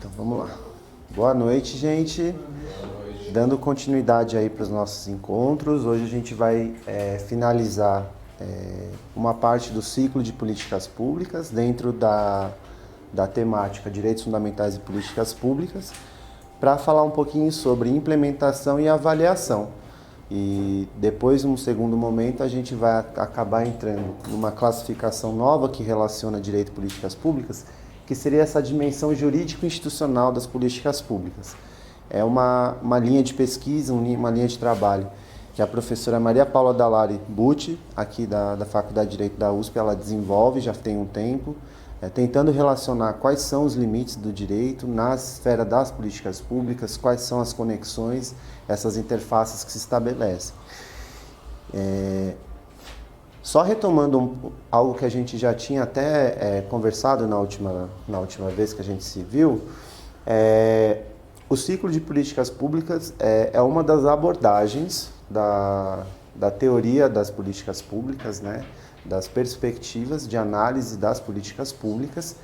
Então vamos lá. Boa noite, gente. Dando continuidade aí para os nossos encontros. Hoje a gente vai finalizar uma parte do ciclo de políticas públicas dentro da temática Direitos Fundamentais e Políticas Públicas, para falar um pouquinho sobre implementação e avaliação. E depois, num segundo momento, a gente vai acabar entrando numa classificação nova que relaciona direito e políticas públicas, que seria essa dimensão jurídico-institucional das políticas públicas. É uma linha de pesquisa, uma linha de trabalho que a professora Maria Paula Dallari Bucci, aqui da Faculdade de Direito da USP, ela desenvolve já tem um tempo, tentando relacionar quais são os limites do direito na esfera das políticas públicas, quais são as conexões, essas interfaces que se estabelecem. Só retomando algo que a gente já tinha até conversado na última vez que a gente se viu, o ciclo de políticas públicas é uma das abordagens da teoria das políticas públicas, né? Das perspectivas de análise das políticas públicas,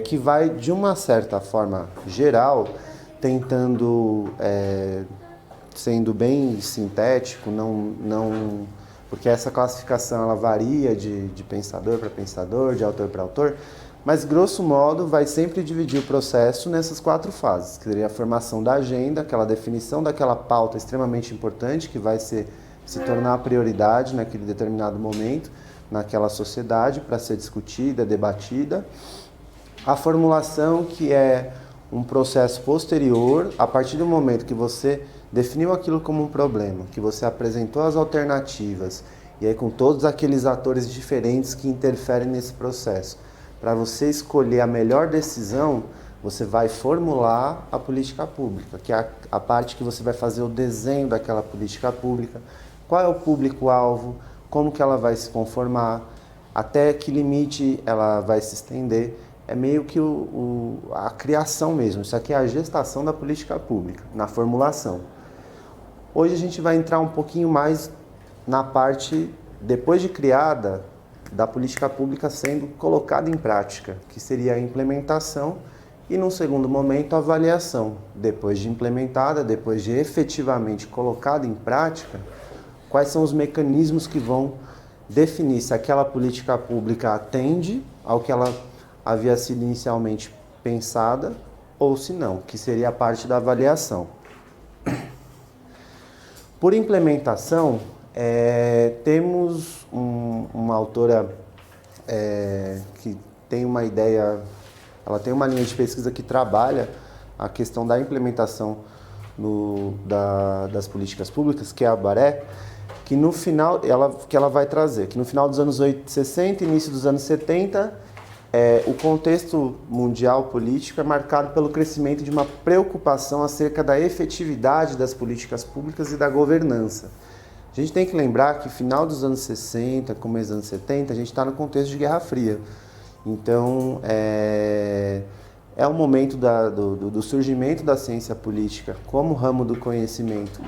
que vai, de uma certa forma geral, tentando, sendo bem sintético, porque essa classificação ela varia de pensador para pensador, de autor para autor, mas grosso modo vai sempre dividir o processo nessas 4 fases, que seria a formação da agenda, aquela definição daquela pauta extremamente importante que vai se tornar a prioridade naquele determinado momento, naquela sociedade, para ser discutida, debatida. A formulação, que é um processo posterior, a partir do momento que você definiu aquilo como um problema, que você apresentou as alternativas, e aí com todos aqueles atores diferentes que interferem nesse processo. Para você escolher a melhor decisão, você vai formular a política pública, que é a parte que você vai fazer o desenho daquela política pública, qual é o público-alvo, como que ela vai se conformar, até que limite ela vai se estender. É meio que a criação mesmo, isso aqui é a gestação da política pública, na formulação. Hoje a gente vai entrar um pouquinho mais na parte, depois de criada, da política pública sendo colocada em prática, que seria a implementação e, num segundo momento, a avaliação. Depois de implementada, depois de efetivamente colocada em prática, quais são os mecanismos que vão definir se aquela política pública atende ao que ela havia sido inicialmente pensada ou se não, que seria a parte da avaliação. Por implementação, temos uma autora que tem uma ideia, ela tem uma linha de pesquisa que trabalha a questão da implementação das políticas públicas, que é a Baré, que no final, ela vai trazer, que no final dos anos 60 e início dos anos 70, o contexto mundial político é marcado pelo crescimento de uma preocupação acerca da efetividade das políticas públicas e da governança. A gente tem que lembrar que final dos anos 60, começo dos anos 70, a gente está no contexto de Guerra Fria. Então, é o momento do surgimento da ciência política como ramo do conhecimento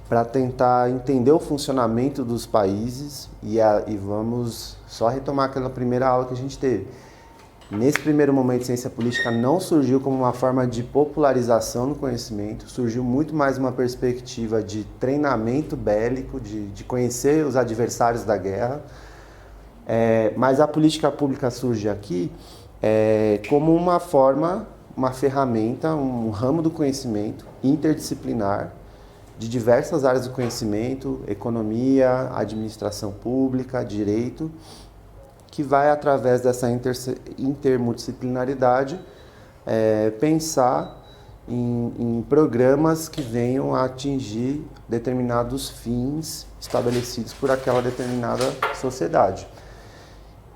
para tentar entender o funcionamento dos países e vamos só retomar aquela primeira aula que a gente teve. Nesse primeiro momento, ciência política não surgiu como uma forma de popularização no conhecimento, surgiu muito mais uma perspectiva de treinamento bélico, de conhecer os adversários da guerra, mas a política pública surge aqui como uma forma, uma ferramenta, um ramo do conhecimento interdisciplinar, de diversas áreas do conhecimento, economia, administração pública, direito, que vai, através dessa intermultidisciplinaridade, pensar em programas que venham a atingir determinados fins estabelecidos por aquela determinada sociedade.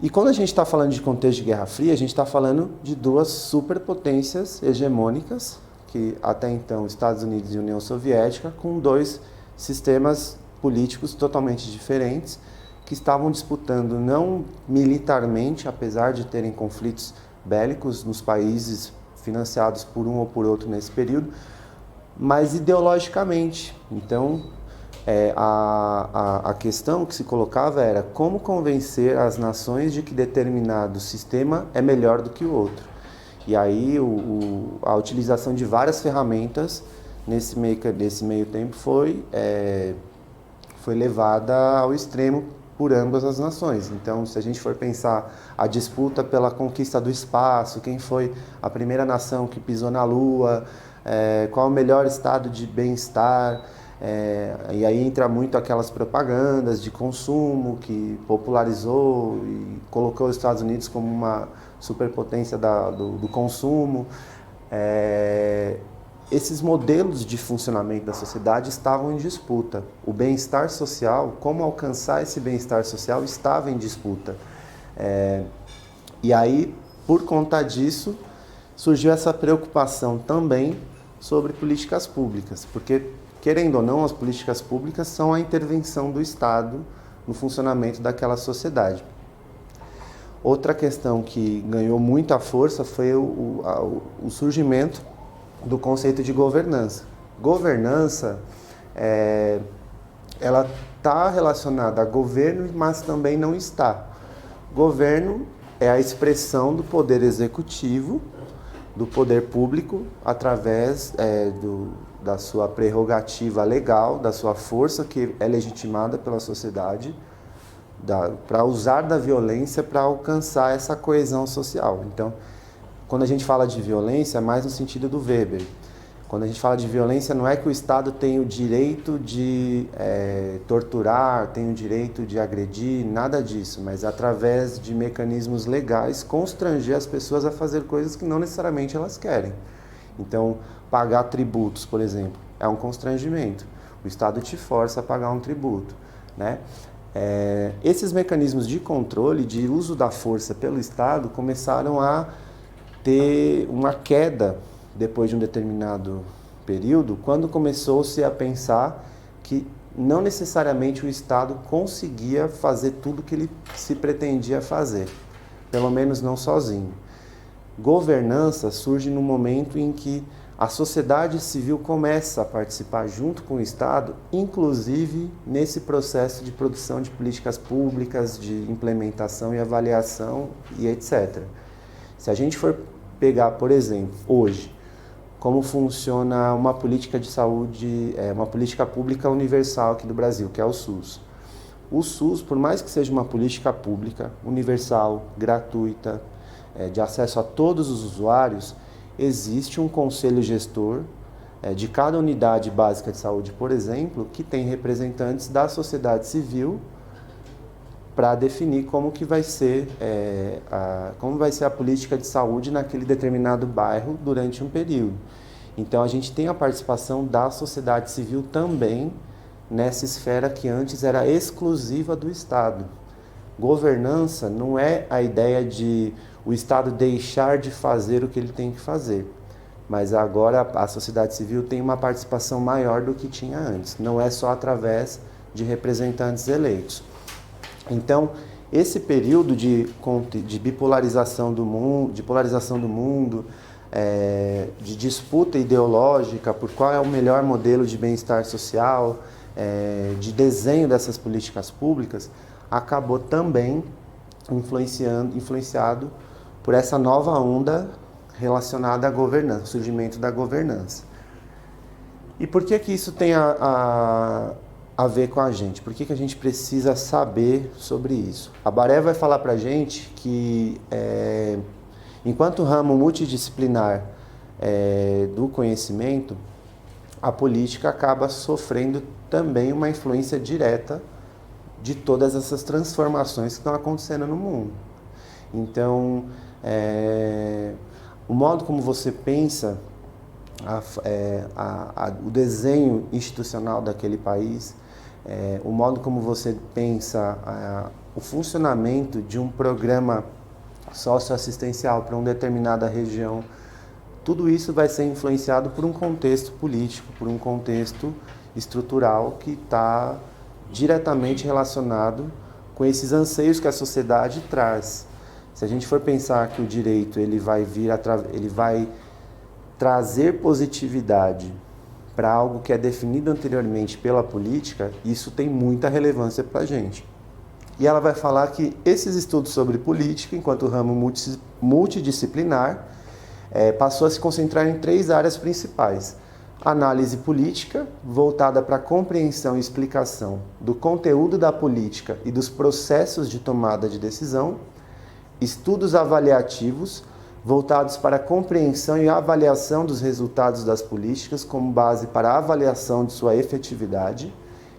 E quando a gente está falando de contexto de Guerra Fria, a gente está falando de 2 superpotências hegemônicas, que até então Estados Unidos e União Soviética, com 2 sistemas políticos totalmente diferentes, que estavam disputando não militarmente, apesar de terem conflitos bélicos nos países financiados por um ou por outro nesse período, mas ideologicamente. Então, a questão que se colocava era como convencer as nações de que determinado sistema é melhor do que o outro. E aí a utilização de várias ferramentas nesse meio tempo foi levada ao extremo por ambas as nações. Então, se a gente for pensar a disputa pela conquista do espaço, quem foi a primeira nação que pisou na Lua, qual o melhor estado de bem-estar, e aí entra muito aquelas propagandas de consumo que popularizou e colocou os Estados Unidos como uma superpotência do consumo. Esses modelos de funcionamento da sociedade estavam em disputa. O bem-estar social, como alcançar esse bem-estar social, estava em disputa. E aí, por conta disso, surgiu essa preocupação também sobre políticas públicas, porque, querendo ou não, as políticas públicas são a intervenção do Estado no funcionamento daquela sociedade. Outra questão que ganhou muita força foi o surgimento do conceito de governança. Governança, ela está relacionada a governo, mas também não está. Governo é a expressão do poder executivo, do poder público, através da sua prerrogativa legal, da sua força que é legitimada pela sociedade, para usar da violência para alcançar essa coesão social. Então, quando a gente fala de violência, é mais no sentido do Weber. Quando a gente fala de violência, não é que o Estado tem o direito de torturar, tem o direito de agredir, nada disso, mas através de mecanismos legais, constranger as pessoas a fazer coisas que não necessariamente elas querem. Então, pagar tributos, por exemplo, é um constrangimento. O Estado te força a pagar um tributo, né? Esses mecanismos de controle, de uso da força pelo Estado, começaram a ter uma queda depois de um determinado período, quando começou-se a pensar que não necessariamente o Estado conseguia fazer tudo o que ele se pretendia fazer, pelo menos não sozinho. Governança surge no momento em que a sociedade civil começa a participar junto com o Estado, inclusive nesse processo de produção de políticas públicas, de implementação e avaliação e etc. Se a gente for pegar, por exemplo, hoje, como funciona uma política de saúde, uma política pública universal aqui do Brasil, que é o SUS. O SUS, por mais que seja uma política pública, universal, gratuita, de acesso a todos os usuários, existe um conselho gestor de cada unidade básica de saúde, por exemplo, que tem representantes da sociedade civil para definir como vai ser a política de saúde naquele determinado bairro durante um período. Então, a gente tem a participação da sociedade civil também nessa esfera que antes era exclusiva do Estado. Governança não é a ideia de o Estado deixar de fazer o que ele tem que fazer, mas agora a sociedade civil tem uma participação maior do que tinha antes, não é só através de representantes eleitos. Então, esse período de bipolarização do mundo, de disputa ideológica por qual é o melhor modelo de bem-estar social, de desenho dessas políticas públicas, acabou também influenciado por essa nova onda relacionada à governança, o surgimento da governança. E por que isso tem a ver com a gente? Por que a gente precisa saber sobre isso? A Baré vai falar para a gente que, enquanto ramo multidisciplinar do conhecimento, a política acaba sofrendo também uma influência direta de todas essas transformações que estão acontecendo no mundo. Então, o modo como você pensa o desenho institucional daquele país, o modo como você pensa o funcionamento de um programa socioassistencial para uma determinada região, tudo isso vai ser influenciado por um contexto político, por um contexto estrutural que está diretamente relacionado com esses anseios que a sociedade traz. Se a gente for pensar que o direito ele vai trazer positividade para algo que é definido anteriormente pela política, isso tem muita relevância para a gente. E ela vai falar que esses estudos sobre política, enquanto ramo multidisciplinar, passou a se concentrar em 3 áreas principais. Análise política, voltada para a compreensão e explicação do conteúdo da política e dos processos de tomada de decisão. Estudos avaliativos, voltados para a compreensão e avaliação dos resultados das políticas como base para a avaliação de sua efetividade.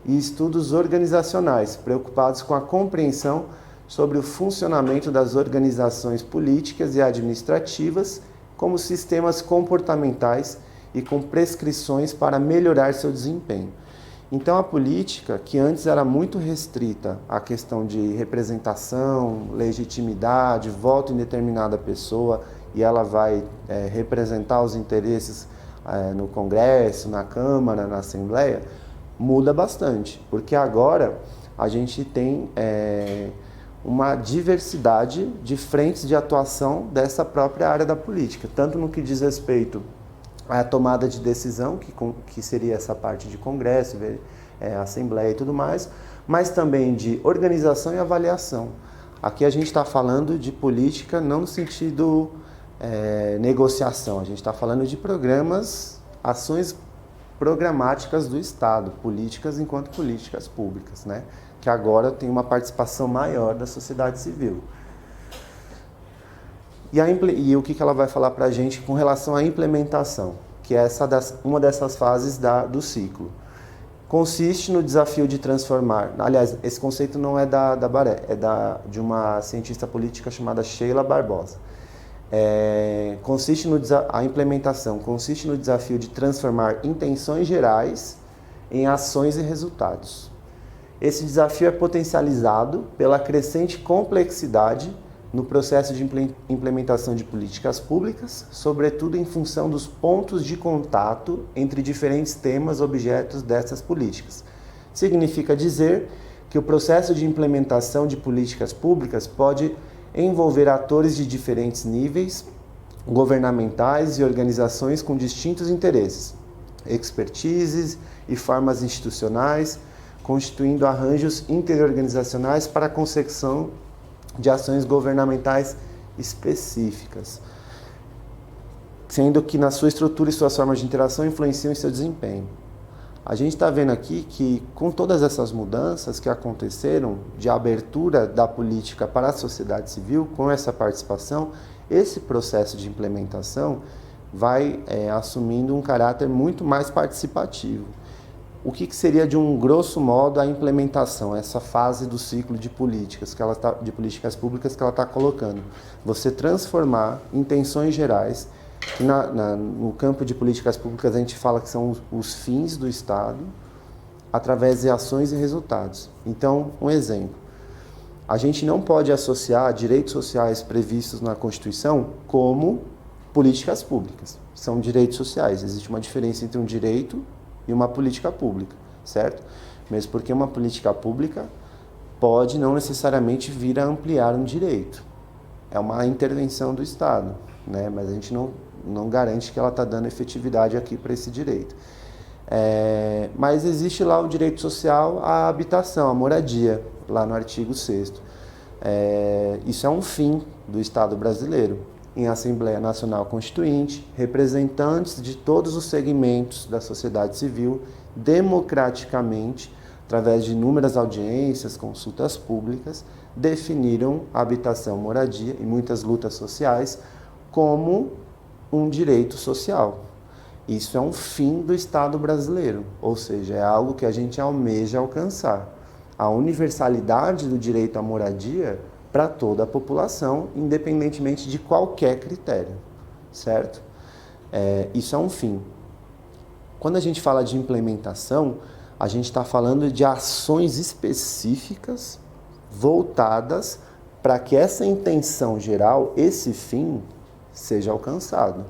E estudos organizacionais, preocupados com a compreensão sobre o funcionamento das organizações políticas e administrativas como sistemas comportamentais e com prescrições para melhorar seu desempenho. Então, a política, que antes era muito restrita à questão de representação, legitimidade, voto em determinada pessoa, e ela vai representar os interesses no Congresso, na Câmara, na Assembleia, muda bastante, porque agora a gente tem uma diversidade de frentes de atuação dessa própria área da política, tanto no que diz respeito à tomada de decisão, que seria essa parte de Congresso, Assembleia e tudo mais, mas também de organização e avaliação. Aqui a gente está falando de política não no sentido negociação, a gente está falando de programas, ações programáticas do Estado, políticas enquanto políticas públicas, né? Que agora tem uma participação maior da sociedade civil. E o que ela vai falar para a gente com relação à implementação, que é uma dessas fases do ciclo. Consiste no desafio de transformar, aliás, esse conceito não é da Baré, é de uma cientista política chamada Sheila Barbosa. A implementação consiste no desafio de transformar intenções gerais em ações e resultados. Esse desafio é potencializado pela crescente complexidade no processo de implementação de políticas públicas, sobretudo em função dos pontos de contato entre diferentes temas objetos dessas políticas. Significa dizer que o processo de implementação de políticas públicas pode envolver atores de diferentes níveis governamentais e organizações com distintos interesses, expertises e formas institucionais, constituindo arranjos interorganizacionais para a consecução de ações governamentais específicas, sendo que na sua estrutura e suas formas de interação influenciam em seu desempenho. A gente está vendo aqui que, com todas essas mudanças que aconteceram de abertura da política para a sociedade civil, com essa participação, esse processo de implementação vai assumindo um caráter muito mais participativo. O que seria, de um grosso modo, a implementação, essa fase do ciclo de políticas, de políticas públicas que ela está colocando? Você transformar intenções gerais, que no campo de políticas públicas a gente fala que são os fins do Estado, através de ações e resultados. Então, um exemplo. A gente não pode associar direitos sociais previstos na Constituição como políticas públicas. São direitos sociais. Existe uma diferença entre um direito e uma política pública, certo? Mesmo porque uma política pública pode não necessariamente vir a ampliar um direito. É uma intervenção do Estado, né? Mas a gente não garante que ela está dando efetividade aqui para esse direito. Mas existe lá o direito social à habitação, à moradia, lá no artigo 6º. Isso é um fim do Estado brasileiro. Em Assembleia Nacional Constituinte, representantes de todos os segmentos da sociedade civil, democraticamente, através de inúmeras audiências, consultas públicas, definiram a habitação, moradia e muitas lutas sociais como um direito social. Isso é um fim do Estado brasileiro, ou seja, é algo que a gente almeja alcançar. A universalidade do direito à moradia para toda a população, independentemente de qualquer critério, certo? Isso é um fim. Quando a gente fala de implementação, a gente está falando de ações específicas voltadas para que essa intenção geral, esse fim, seja alcançado.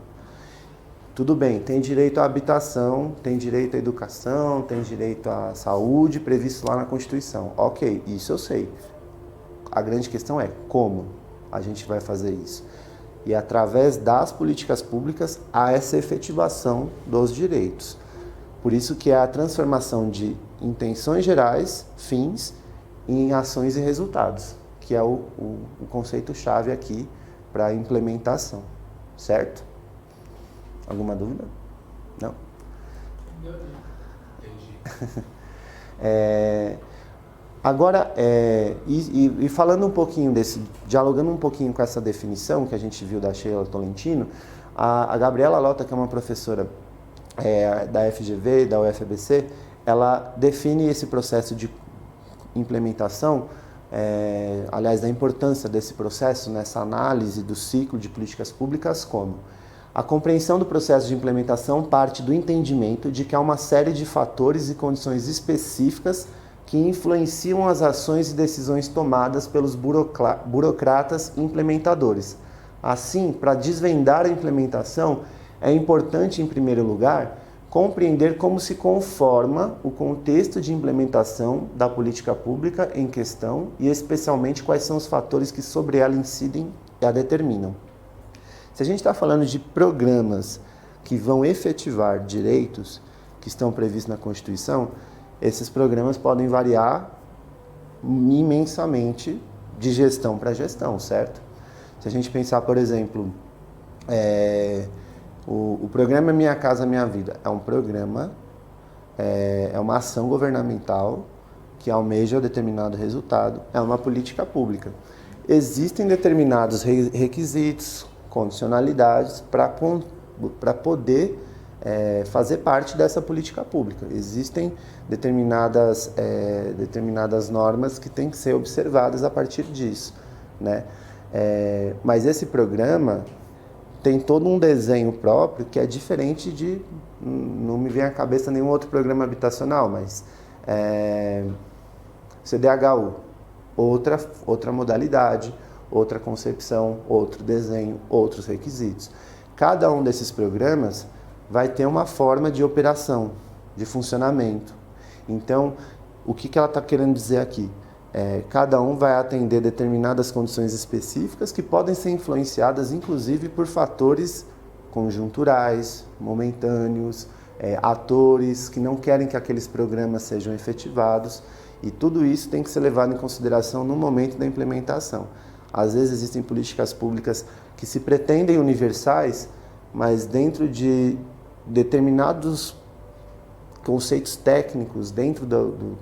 Tudo bem, tem direito à habitação, tem direito à educação, tem direito à saúde previsto lá na Constituição. Ok, isso eu sei. A grande questão é como a gente vai fazer isso. E através das políticas públicas há essa efetivação dos direitos. Por isso que é a transformação de intenções gerais, fins, em ações e resultados, que é o conceito-chave aqui para a implementação, certo? Alguma dúvida? Não? Entendi. Agora, falando um pouquinho dialogando um pouquinho com essa definição que a gente viu da Sheila Tolentino, a Gabriela Lota, que é uma professora da FGV, da UFABC, ela define esse processo de implementação, aliás, da importância desse processo nessa análise do ciclo de políticas públicas como a compreensão do processo de implementação parte do entendimento de que há uma série de fatores e condições específicas que influenciam as ações e decisões tomadas pelos burocratas implementadores. Assim, para desvendar a implementação, é importante, em primeiro lugar, compreender como se conforma o contexto de implementação da política pública em questão e, especialmente, quais são os fatores que sobre ela incidem e a determinam. Se a gente está falando de programas que vão efetivar direitos que estão previstos na Constituição, esses programas podem variar imensamente de gestão para gestão, certo? Se a gente pensar, por exemplo, o programa Minha Casa Minha Vida é um programa, é uma ação governamental que almeja determinado resultado, é uma política pública. Existem determinados requisitos, condicionalidades para poder fazer parte dessa política pública. Existem determinadas normas que têm que ser observadas a partir disso, né? Mas esse programa tem todo um desenho próprio que é diferente de... Não me vem à cabeça nenhum outro programa habitacional, mas CDHU, outra modalidade, outra concepção, outro desenho, outros requisitos. Cada um desses programas vai ter uma forma de operação, de funcionamento. Então, o que ela está querendo dizer aqui? Cada um vai atender determinadas condições específicas que podem ser influenciadas, inclusive, por fatores conjunturais, momentâneos, atores que não querem que aqueles programas sejam efetivados, e tudo isso tem que ser levado em consideração no momento da implementação. Às vezes existem políticas públicas que se pretendem universais, mas dentro de determinados conceitos técnicos, dentro do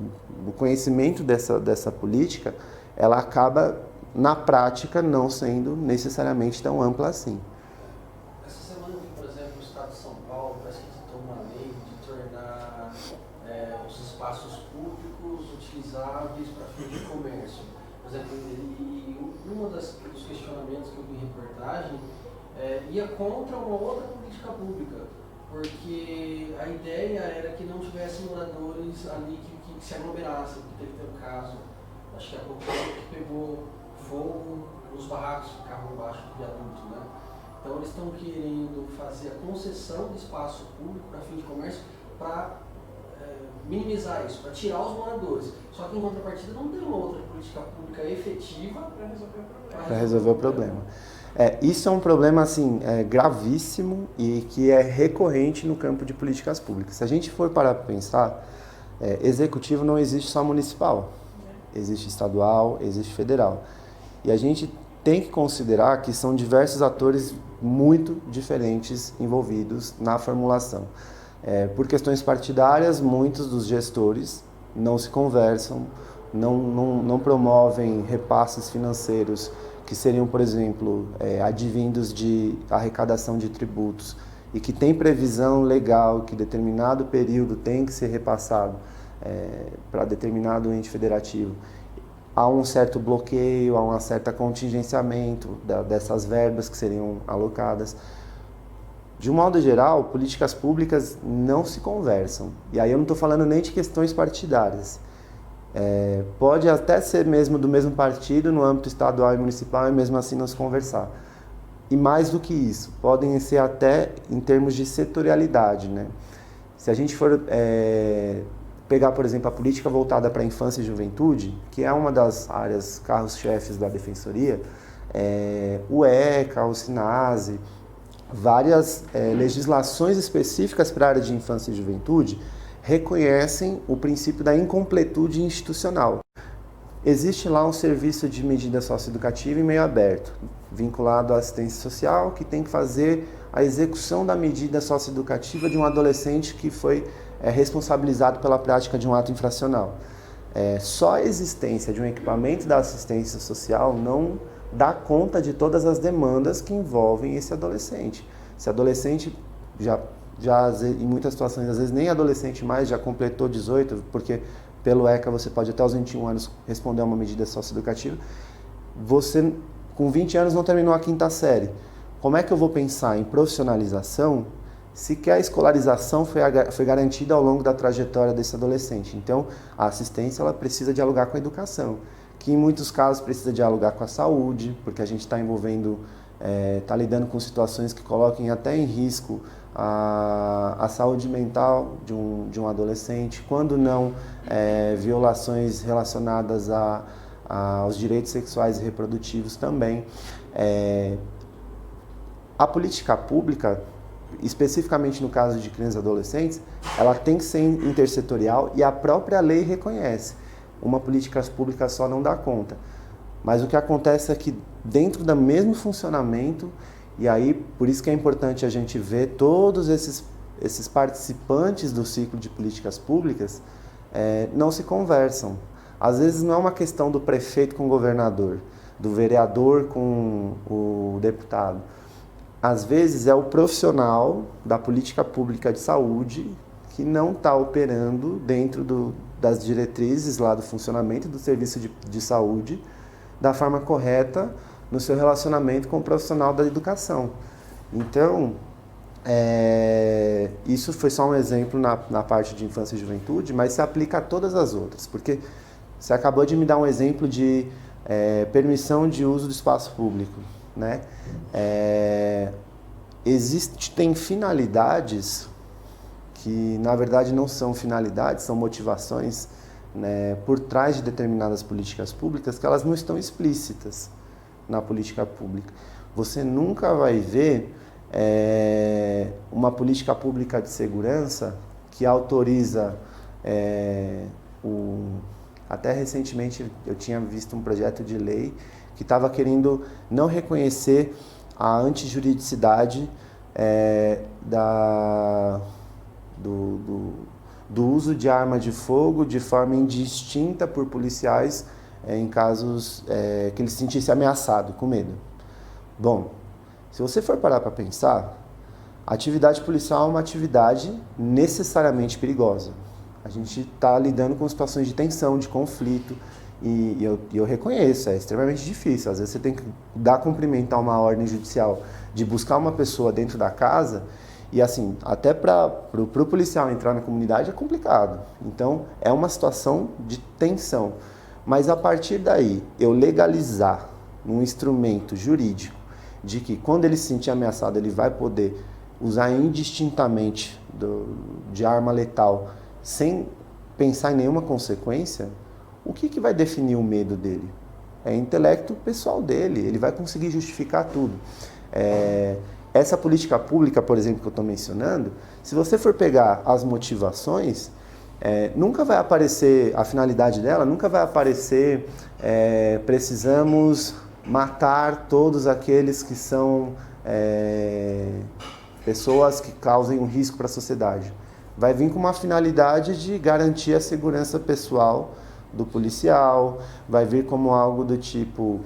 conhecimento dessa política, ela acaba, na prática, não sendo necessariamente tão ampla assim. Essa semana, por exemplo, o Estado de São Paulo parece que editou uma lei de tornar os espaços públicos utilizáveis para fins de comércio. Por exemplo, um dos questionamentos que eu vi em reportagem ia contra uma outra política pública, porque a ideia era que não tivesse moradores ali que se aglomerassem, que teve um caso, acho que há pouco tempo, que pegou fogo nos barracos que ficavam embaixo do viaduto, né? Então eles estão querendo fazer a concessão de espaço público para fim de comércio para minimizar isso, para tirar os moradores. Só que em contrapartida não tem uma outra política pública efetiva para resolver o problema. Isso é um problema assim, gravíssimo e que é recorrente no campo de políticas públicas. Se a gente for parar para pensar, executivo não existe só municipal, existe estadual, existe federal. E a gente tem que considerar que são diversos atores muito diferentes envolvidos na formulação. Por questões partidárias, muitos dos gestores não se conversam, não promovem repasses financeiros que seriam, por exemplo, advindos de arrecadação de tributos e que tem previsão legal que determinado período tem que ser repassado para determinado ente federativo. Há um certo bloqueio, há um certo contingenciamento dessas verbas que seriam alocadas. De um modo geral, políticas públicas não se conversam. E aí eu não estou falando nem de questões partidárias. Pode até ser mesmo do mesmo partido no âmbito estadual e municipal e mesmo assim não se conversar. E mais do que isso, podem ser até em termos de setorialidade, né? Se a gente for pegar, por exemplo, a política voltada para a infância e juventude, que é uma das áreas carros-chefes da Defensoria, o ECA, o SINASE, várias legislações específicas para a área de infância e juventude reconhecem o princípio da incompletude institucional. Existe lá um serviço de medida socioeducativa em meio aberto, vinculado à assistência social, que tem que fazer a execução da medida socioeducativa de um adolescente que foi responsabilizado pela prática de um ato infracional. Só a existência de um equipamento da assistência social não dá conta de todas as demandas que envolvem esse adolescente. Esse adolescente já em muitas situações, às vezes nem adolescente mais, já completou 18, porque pelo ECA você pode até os 21 anos responder a uma medida socioeducativa. Você, com 20 anos, não terminou a 5ª série. Como é que eu vou pensar em profissionalização se que a escolarização foi garantida ao longo da trajetória desse adolescente? Então, a assistência ela precisa dialogar com a educação, que em muitos casos precisa dialogar com a saúde, porque a gente está envolvendo, está lidando com situações que coloquem até em risco a saúde mental de um adolescente, quando não violações relacionadas aos direitos sexuais e reprodutivos também. A política pública, especificamente no caso de crianças e adolescentes, ela tem que ser intersetorial e a própria lei reconhece. Uma política pública só não dá conta. Mas o que acontece é que dentro do mesmo funcionamento, e aí por isso que é importante a gente ver todos esses participantes do ciclo de políticas públicas não se conversam. Às vezes não é uma questão do prefeito com o governador, do vereador com o deputado. Às vezes é o profissional da política pública de saúde que não está operando dentro das diretrizes lá do funcionamento do serviço de saúde da forma correta no seu relacionamento com o profissional da educação. Então, isso foi só um exemplo na parte de infância e juventude, mas se aplica a todas as outras, porque você acabou de me dar um exemplo de permissão de uso do espaço público, né? Tem finalidades que, na verdade, não são finalidades, são motivações, né, por trás de determinadas políticas públicas que elas não estão explícitas na política pública. Você nunca vai ver uma política pública de segurança que autoriza até recentemente eu tinha visto um projeto de lei que estava querendo não reconhecer a antijuridicidade do uso de arma de fogo de forma indistinta por policiais em casos que ele se sentisse ameaçado, com medo. Bom, se você for parar para pensar, a atividade policial é uma atividade necessariamente perigosa. A gente está lidando com situações de tensão, de conflito, e eu reconheço, é extremamente difícil. Às vezes você tem que dar cumprimento a uma ordem judicial de buscar uma pessoa dentro da casa, e assim, até para o policial entrar na comunidade é complicado. Então, é uma situação de tensão. Mas a partir daí, eu legalizar um instrumento jurídico de que quando ele se sentir ameaçado, ele vai poder usar indistintamente de arma letal sem pensar em nenhuma consequência, o que vai definir o medo dele? É o intelecto pessoal dele, ele vai conseguir justificar tudo. Essa política pública, por exemplo, que eu estou mencionando, se você for pegar as motivações, nunca vai aparecer, a finalidade dela nunca vai aparecer, precisamos matar todos aqueles que são pessoas que causem um risco para a sociedade. Vai vir com uma finalidade de garantir a segurança pessoal do policial, vai vir como algo do tipo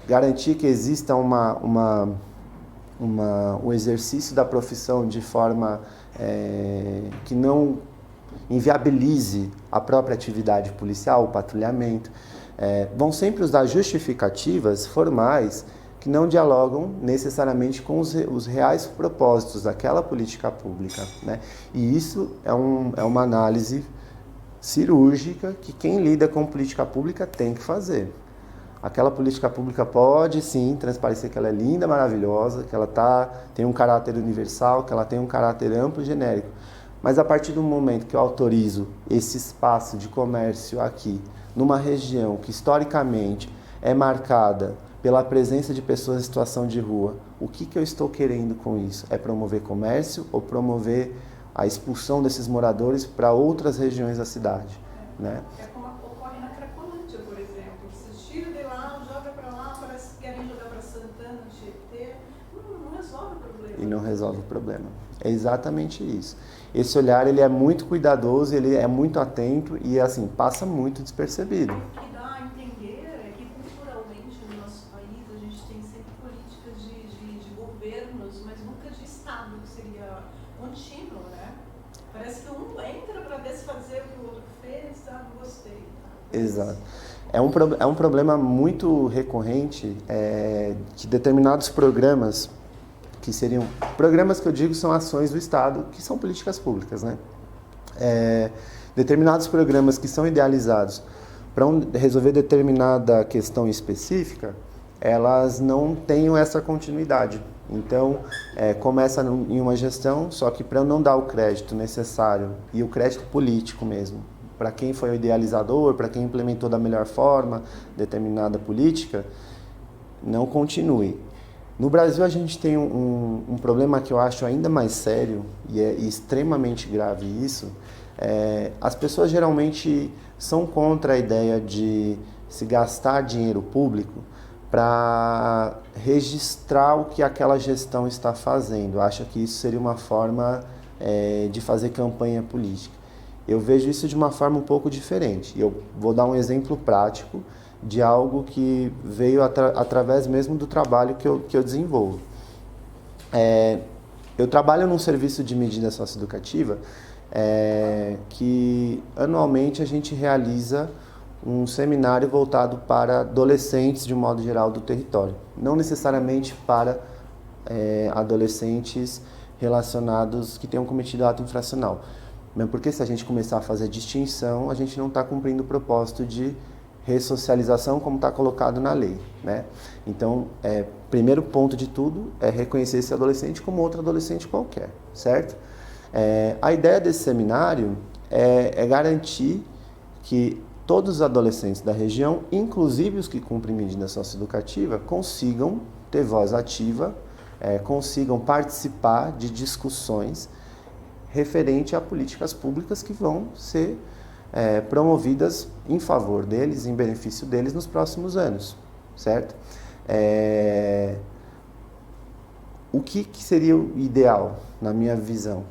garantir que exista um exercício da profissão de forma que não inviabilize a própria atividade policial, o patrulhamento. Vão sempre usar justificativas formais que não dialogam necessariamente com os reais propósitos daquela política pública, né? E isso é uma análise cirúrgica que quem lida com política pública tem que fazer. Aquela política pública pode sim transparecer que ela é linda, maravilhosa, que ela tem um caráter universal, que ela tem um caráter amplo e genérico. Mas a partir do momento que eu autorizo esse espaço de comércio aqui, numa região que historicamente é marcada pela presença de pessoas em situação de rua, o que eu estou querendo com isso? É promover comércio ou promover a expulsão desses moradores para outras regiões da cidade, né? É como ocorre na Cracolândia. não resolve o problema. É exatamente isso. Esse olhar, ele é muito cuidadoso, ele é muito atento e, assim, passa muito despercebido. O que dá a entender é que, culturalmente, no nosso país, a gente tem sempre políticas de governos, mas nunca de Estado, que seria contínuo, né? Parece que um entra para desfazer o que o outro fez, não gostei. Tá? Exato. É um problema muito recorrente de determinados programas, que seriam... Programas que eu digo são ações do Estado, que são políticas públicas, né? Determinados programas que são idealizados para resolver determinada questão específica, elas não têm essa continuidade. Então, começa em uma gestão, só que para não dar o crédito necessário, e o crédito político mesmo, para quem foi o idealizador, para quem implementou da melhor forma determinada política, não continue. No Brasil, a gente tem um problema que eu acho ainda mais sério, e é extremamente grave isso. As pessoas geralmente são contra a ideia de se gastar dinheiro público para registrar o que aquela gestão está fazendo. Acha que isso seria uma forma de fazer campanha política. Eu vejo isso de uma forma um pouco diferente. Eu vou dar um exemplo prático de algo que veio através mesmo do trabalho que eu desenvolvo. Eu trabalho num serviço de medida socioeducativa que anualmente a gente realiza um seminário voltado para adolescentes de um modo geral do território. Não necessariamente para adolescentes relacionados que tenham cometido ato infracional. Mesmo porque se a gente começar a fazer distinção, a gente não está cumprindo o propósito de ressocialização como está colocado na lei, né? Então, primeiro ponto de tudo é reconhecer esse adolescente como outro adolescente qualquer, certo? A ideia desse seminário é garantir que todos os adolescentes da região, inclusive os que cumprem medida socioeducativa, consigam ter voz ativa, consigam participar de discussões referente a políticas públicas que vão ser promovidas em favor deles, em benefício deles nos próximos anos, certo? O que seria o ideal, na minha visão?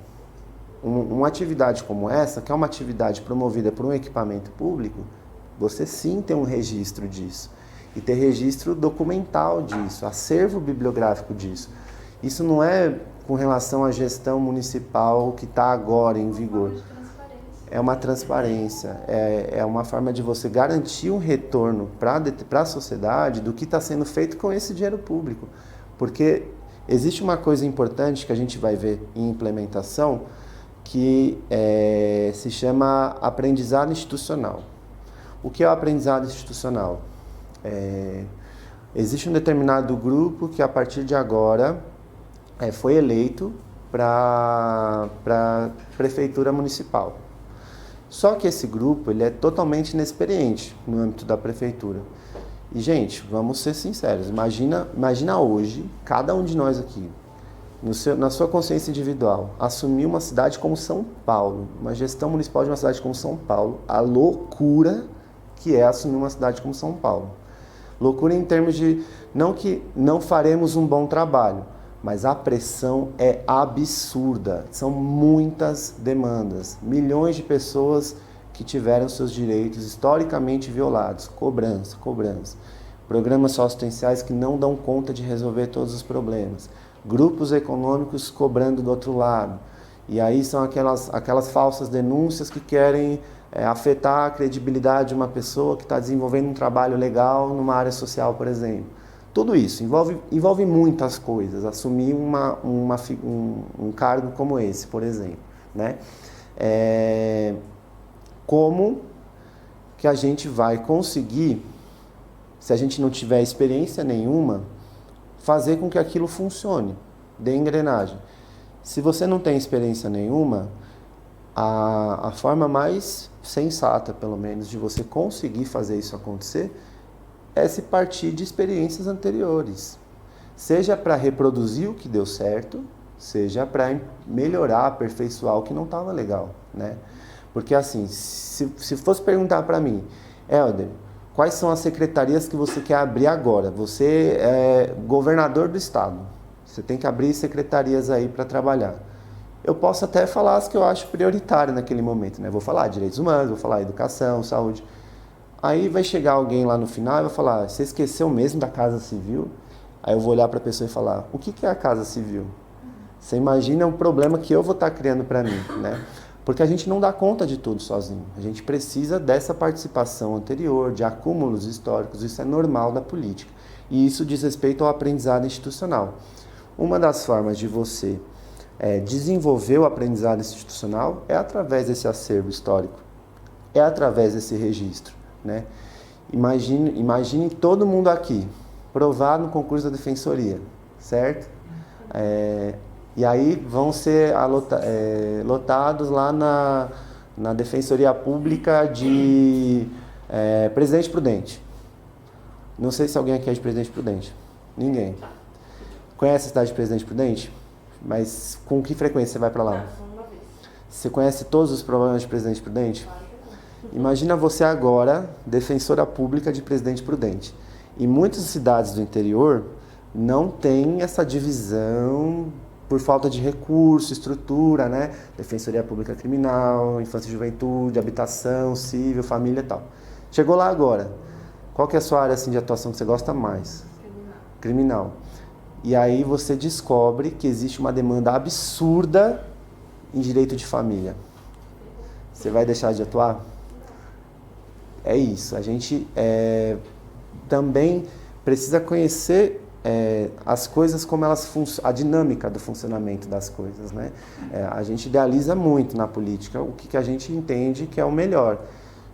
Uma atividade como essa, que é uma atividade promovida por um equipamento público, você sim tem um registro disso. E ter registro documental disso, acervo bibliográfico disso. Isso não é com relação à gestão municipal que está agora em vigor. É uma transparência, é uma forma de você garantir um retorno para a sociedade do que está sendo feito com esse dinheiro público. Porque existe uma coisa importante que a gente vai ver em implementação, que se chama aprendizado institucional. O que é o aprendizado institucional? Existe um determinado grupo que a partir de agora foi eleito para a prefeitura municipal. Só que esse grupo ele é totalmente inexperiente no âmbito da prefeitura. E, gente, vamos ser sinceros, imagina hoje, cada um de nós aqui, na sua consciência individual, assumir uma cidade como São Paulo, uma gestão municipal de uma cidade como São Paulo, a loucura que é assumir uma cidade como São Paulo. Loucura em termos de, não que não faremos um bom trabalho, mas a pressão é absurda, são muitas demandas, milhões de pessoas que tiveram seus direitos historicamente violados, cobrança. Programas socioassistenciais que não dão conta de resolver todos os problemas, grupos econômicos cobrando do outro lado, e aí são aquelas falsas denúncias que querem afetar a credibilidade de uma pessoa que está desenvolvendo um trabalho legal numa área social, por exemplo. Tudo isso envolve muitas coisas, assumir um cargo como esse, por exemplo, né? Como que a gente vai conseguir, se a gente não tiver experiência nenhuma, fazer com que aquilo funcione, dê engrenagem. Se você não tem experiência nenhuma, a forma mais sensata, pelo menos, de você conseguir fazer isso acontecer é se partir de experiências anteriores. Seja para reproduzir o que deu certo, seja para melhorar, aperfeiçoar o que não estava legal, né? Porque assim, se fosse perguntar para mim, Helder, quais são as secretarias que você quer abrir agora? Você é governador do estado. Você tem que abrir secretarias aí para trabalhar. Eu posso até falar as que eu acho prioritário naquele momento, né? Vou falar direitos humanos, vou falar educação, saúde. Aí vai chegar alguém lá no final e vai falar, você esqueceu mesmo da Casa Civil? Aí eu vou olhar para a pessoa e falar, o que é a Casa Civil? Você imagina o problema que eu vou estar criando para mim, né? Porque a gente não dá conta de tudo sozinho. A gente precisa dessa participação anterior, de acúmulos históricos, isso é normal da política. E isso diz respeito ao aprendizado institucional. Uma das formas de você desenvolver o aprendizado institucional é através desse acervo histórico, é através desse registro, né? Imagine todo mundo aqui, provar no concurso da defensoria, certo? E aí vão ser lotados lá na Defensoria Pública de Presidente Prudente. Não sei se alguém aqui é de Presidente Prudente. Ninguém. Conhece a cidade de Presidente Prudente? Mas com que frequência você vai para lá? Uma vez. Você conhece todos os problemas de Presidente Prudente? Imagina você agora, defensora pública de Presidente Prudente. Em muitas cidades do interior, não tem essa divisão por falta de recurso, estrutura, né? Defensoria Pública Criminal, Infância e Juventude, Habitação, Civil, Família e tal. Chegou lá agora. Qual que é a sua área assim, de atuação que você gosta mais? Criminal. E aí você descobre que existe uma demanda absurda em direito de família. Você vai deixar de atuar? É isso. A gente também precisa conhecer as coisas como elas funcionam, a dinâmica do funcionamento das coisas, né? A gente idealiza muito na política o que a gente entende que é o melhor.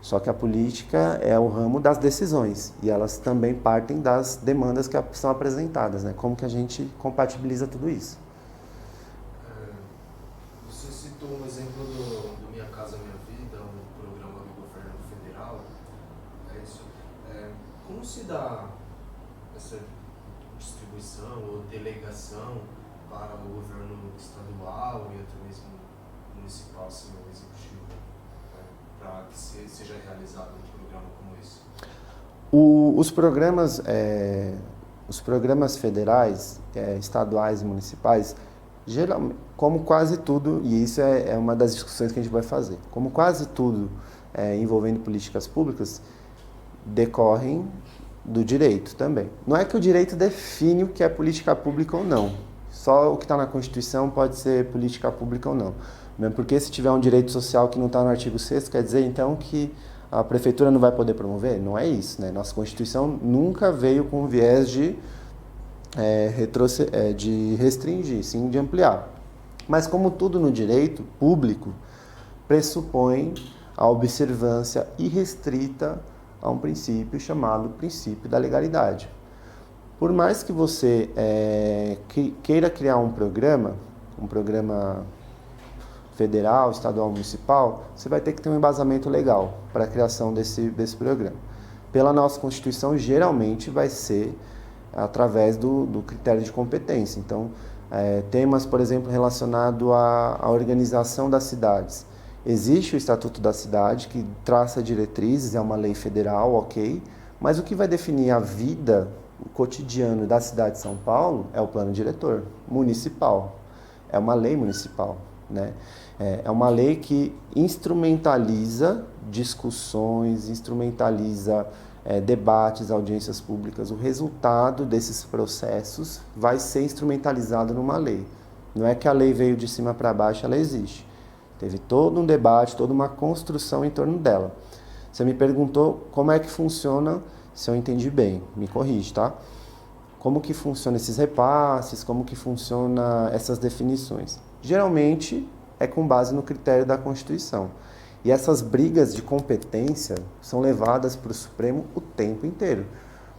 Só que a política é o ramo das decisões e elas também partem das demandas que são apresentadas, né? Como que a gente compatibiliza tudo isso? Você citou um exemplo do Minha Casa Minha Vida, um programa do governo federal. Como se dá essa distribuição ou delegação para o governo estadual e até mesmo municipal, assim, o executivo? Para que seja realizado um programa como esse? Os programas federais, estaduais e municipais, geralmente, como quase tudo, e isso é uma das discussões que a gente vai fazer, como quase tudo envolvendo políticas públicas, decorrem do direito também. Não é que o direito define o que é política pública ou não. Só o que está na Constituição pode ser política pública ou não. Mesmo porque se tiver um direito social que não está no artigo 6º, quer dizer então que a prefeitura não vai poder promover? Não é isso, né? Nossa Constituição nunca veio com viés de restringir, sim de ampliar. Mas como tudo no direito público, pressupõe a observância irrestrita a um princípio chamado princípio da legalidade. Por mais que você queira criar um programa federal, estadual, municipal, você vai ter que ter um embasamento legal para a criação desse programa. Pela nossa Constituição, geralmente vai ser através do critério de competência. Então, temas, por exemplo, relacionados à organização das cidades. Existe o Estatuto da Cidade, que traça diretrizes, é uma lei federal, ok, mas o que vai definir a vida, o cotidiano da cidade de São Paulo é o plano diretor municipal, é uma lei municipal, né? É uma lei que instrumentaliza discussões, instrumentaliza debates, audiências públicas. O resultado desses processos vai ser instrumentalizado numa lei. Não é que a lei veio de cima para baixo, ela existe. Teve todo um debate, toda uma construção em torno dela. Você me perguntou como é que funciona, se eu entendi bem, me corrige, tá? Como que funciona esses repasses, como que funciona essas definições? Geralmente é com base no critério da Constituição. E essas brigas de competência são levadas para o Supremo o tempo inteiro.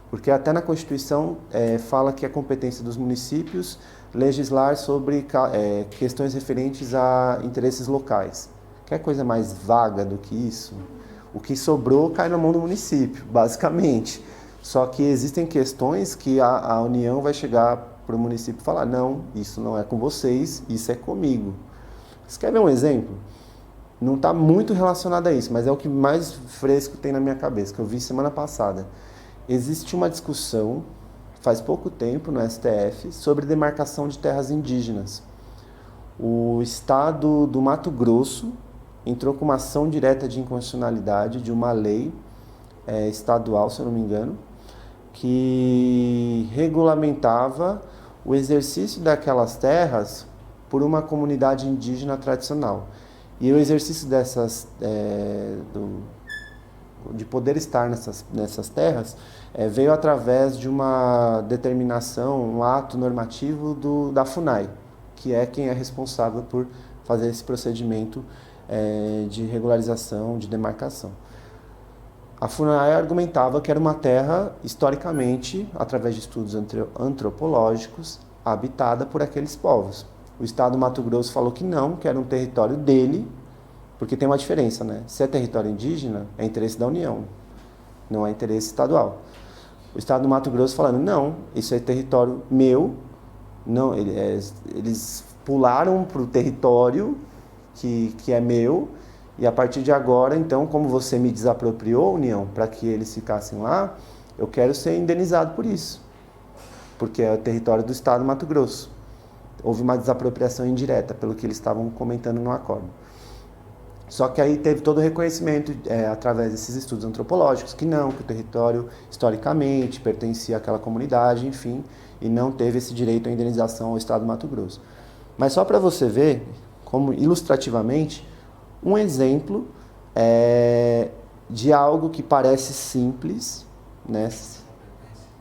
Porque até na Constituição fala que é competência dos municípios legislar sobre questões referentes a interesses locais. Quer coisa mais vaga do que isso? O que sobrou cai na mão do município, basicamente. Só que existem questões que a União vai chegar para o município e falar, não, isso não é com vocês, isso é comigo. Você quer ver um exemplo? Não está muito relacionado a isso, mas é o que mais fresco tem na minha cabeça, que eu vi semana passada. Existe uma discussão faz pouco tempo no STF sobre demarcação de terras indígenas. O estado do Mato Grosso entrou com uma ação direta de inconstitucionalidade de uma lei estadual, se eu não me engano, que regulamentava o exercício daquelas terras por uma comunidade indígena tradicional. E o exercício de poder estar nessas terras veio através de uma determinação, um ato normativo da FUNAI, que é quem é responsável por fazer esse procedimento de regularização, de demarcação. A FUNAI argumentava que era uma terra, historicamente, através de estudos antropológicos, habitada por aqueles povos. O estado do Mato Grosso falou que não, que era um território dele, porque tem uma diferença, né? Se é território indígena, é interesse da União, não é interesse estadual. O estado do Mato Grosso falando, não, isso é território meu, não, eles pularam para o território que é meu, e a partir de agora, então, como você me desapropriou, União, para que eles ficassem lá, eu quero ser indenizado por isso, porque é o território do estado do Mato Grosso. Houve uma desapropriação indireta, pelo que eles estavam comentando no acordo. Só que aí teve todo o reconhecimento, através desses estudos antropológicos, que não, que o território, historicamente, pertencia àquela comunidade, enfim, e não teve esse direito à indenização ao estado do Mato Grosso. Mas só para você ver, como ilustrativamente, um exemplo de algo que parece simples, né?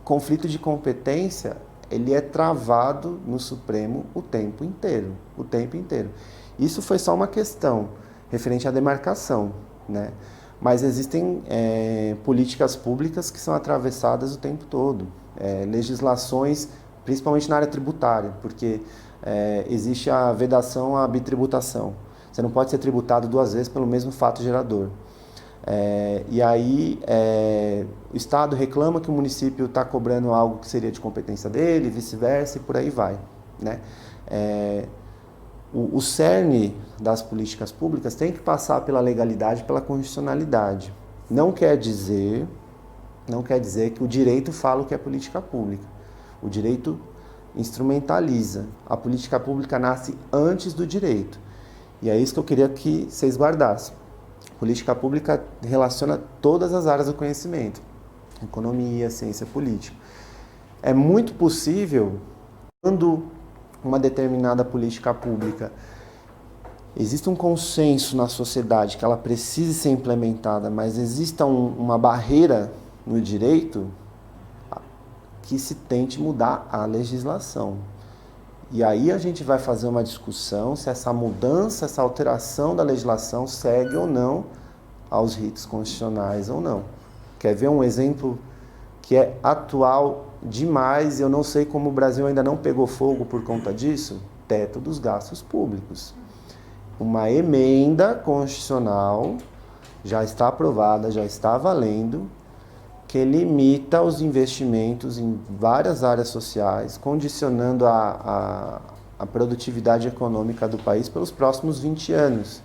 Conflito de competência, ele é travado no Supremo o tempo inteiro. Isso foi só uma questão referente à demarcação, né? Mas existem políticas públicas que são atravessadas o tempo todo, legislações, principalmente na área tributária, porque existe a vedação à bitributação. Você não pode ser tributado 2 vezes pelo mesmo fato gerador. E aí o Estado reclama que o município está cobrando algo que seria de competência dele, vice-versa, e por aí vai, né? O cerne das políticas públicas tem que passar pela legalidade, pela constitucionalidade. Não quer dizer que o direito fala o que é política pública. O direito instrumentaliza. A política pública nasce antes do direito. E é isso que eu queria que vocês guardassem. Política pública relaciona todas as áreas do conhecimento. Economia, ciência política. É muito possível, quando uma determinada política pública existe um consenso na sociedade que ela precise ser implementada, mas exista uma barreira no direito, que se tente mudar a legislação. E aí a gente vai fazer uma discussão se essa mudança, essa alteração da legislação segue ou não aos ritos constitucionais ou não. Quer ver um exemplo que é atual demais, e eu não sei como o Brasil ainda não pegou fogo por conta disso? Teto dos gastos públicos. Uma emenda constitucional já está aprovada, já está valendo, que limita os investimentos em várias áreas sociais, condicionando a produtividade econômica do país pelos próximos 20 anos.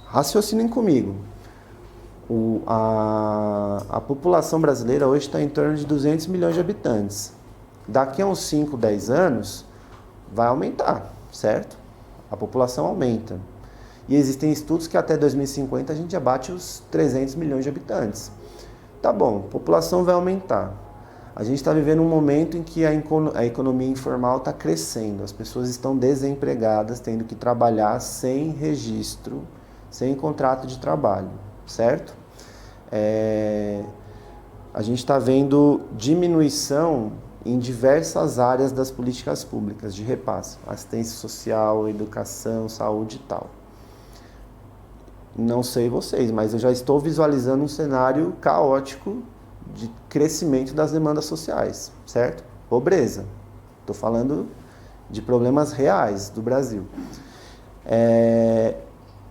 Raciocinem comigo. A população brasileira hoje está em torno de 200 milhões de habitantes. Daqui a uns 5, 10 anos, vai aumentar, certo? A população aumenta. E existem estudos que até 2050 a gente já bate os 300 milhões de habitantes. Tá bom, a população vai aumentar. A gente está vivendo um momento em que a economia informal está crescendo. As pessoas estão desempregadas, tendo que trabalhar sem registro, sem contrato de trabalho, certo? A gente está vendo diminuição em diversas áreas das políticas públicas de repasse. Assistência social, educação, saúde e tal. Não sei vocês, mas eu já estou visualizando um cenário caótico de crescimento das demandas sociais, certo? Pobreza. Estou falando de problemas reais do Brasil.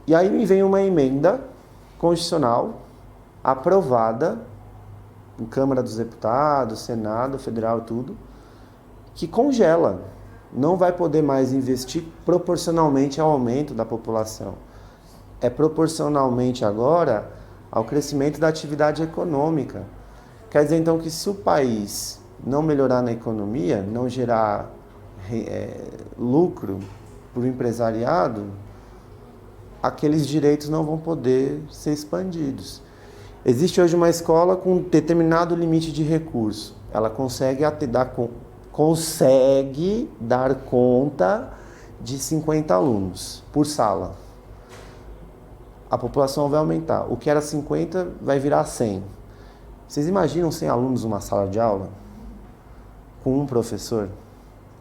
E aí me vem uma emenda constitucional aprovada em Câmara dos Deputados, Senado, Federal e tudo, que congela. Não vai poder mais investir proporcionalmente ao aumento da população. É proporcionalmente agora ao crescimento da atividade econômica. Quer dizer, então, que se o país não melhorar na economia, não gerar lucro para o empresariado, aqueles direitos não vão poder ser expandidos. Existe hoje uma escola com um determinado limite de recurso. Ela consegue dar conta de 50 alunos por sala. A população vai aumentar. O que era 50 vai virar 100. Vocês imaginam 100 alunos numa sala de aula? Com um professor,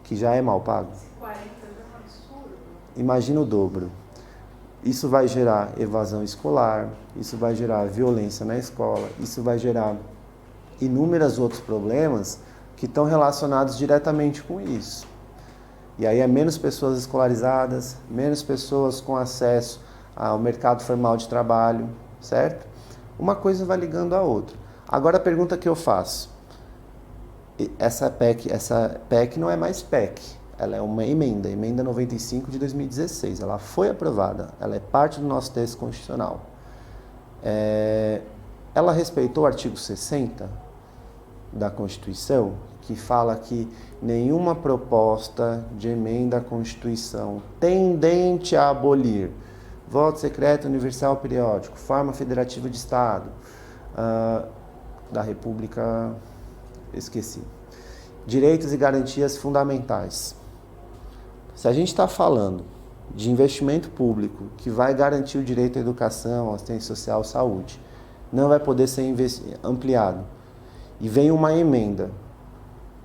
que já é mal pago? 40 é um absurdo. Imagina o dobro. Isso vai gerar evasão escolar, isso vai gerar violência na escola, isso vai gerar inúmeros outros problemas que estão relacionados diretamente com isso. E aí é menos pessoas escolarizadas, menos pessoas com acesso ao mercado formal de trabalho, certo? Uma coisa vai ligando à outra. Agora a pergunta que eu faço, essa PEC não é mais PEC, ela é uma emenda 95 de 2016, ela foi aprovada, ela é parte do nosso texto constitucional. Ela respeitou o artigo 60 da Constituição, que fala que nenhuma proposta de emenda à Constituição tendente a abolir voto secreto universal periódico, forma federativa de Estado, da República, esqueci, direitos e garantias fundamentais. Se a gente está falando de investimento público que vai garantir o direito à educação, assistência social, saúde, não vai poder ser ampliado, e vem uma emenda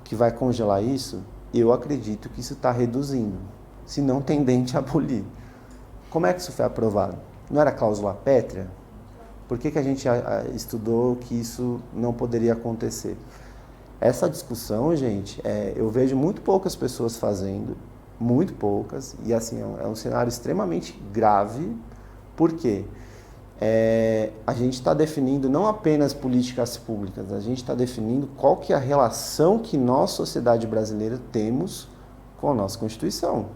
que vai congelar isso, eu acredito que isso está reduzindo, se não tendente a abolir. Como é que isso foi aprovado? Não era cláusula pétrea? Por que a gente estudou que isso não poderia acontecer? Essa discussão, gente, eu vejo muito poucas pessoas fazendo, muito poucas, e assim, é um cenário extremamente grave, porque a gente está definindo não apenas políticas públicas, a gente está definindo qual que é a relação que nós, sociedade brasileira, temos com a nossa Constituição.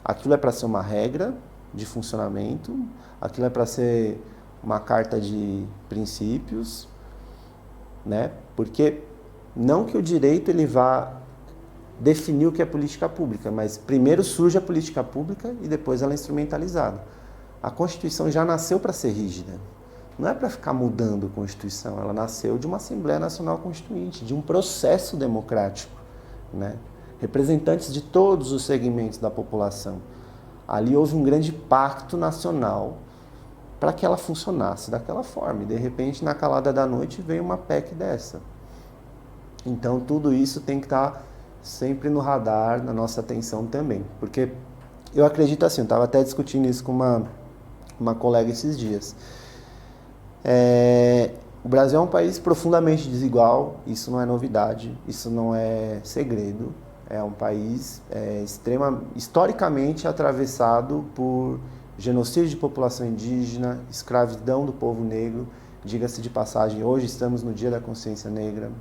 Aquilo é para ser uma regra de funcionamento, aquilo é para ser uma carta de princípios, né? Porque não que o direito ele vá definir o que é política pública, mas primeiro surge a política pública e depois ela é instrumentalizada. A Constituição já nasceu para ser rígida, não é para ficar mudando a Constituição, ela nasceu de uma Assembleia Nacional Constituinte, de um processo democrático, né? Representantes de todos os segmentos da população. Ali houve um grande pacto nacional para que ela funcionasse daquela forma. E de repente, na calada da noite, veio uma PEC dessa. Então, tudo isso tem que estar sempre no radar, na nossa atenção também. Porque eu acredito assim, eu estava até discutindo isso com uma colega esses dias. O Brasil é um país profundamente desigual, isso não é novidade, isso não é segredo. É um país historicamente atravessado por genocídio de população indígena, escravidão do povo negro. Diga-se de passagem, hoje estamos no Dia da Consciência Negra.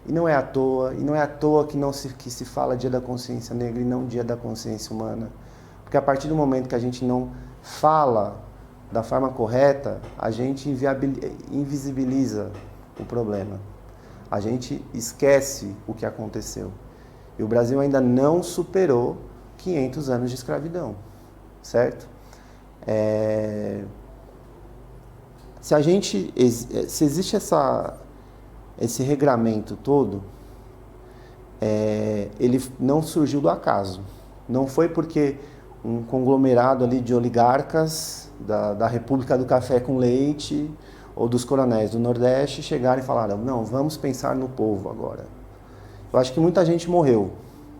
E não é à toa que se fala Dia da Consciência Negra e não Dia da Consciência Humana. Porque a partir do momento que a gente não fala da forma correta, a gente invisibiliza o problema. A gente esquece o que aconteceu. E o Brasil ainda não superou 500 anos de escravidão, certo? Se existe esse regramento todo, ele não surgiu do acaso. Não foi porque um conglomerado ali de oligarcas da República do Café com Leite ou dos coronéis do Nordeste chegaram e falaram, não, vamos pensar no povo agora. Eu acho que muita gente morreu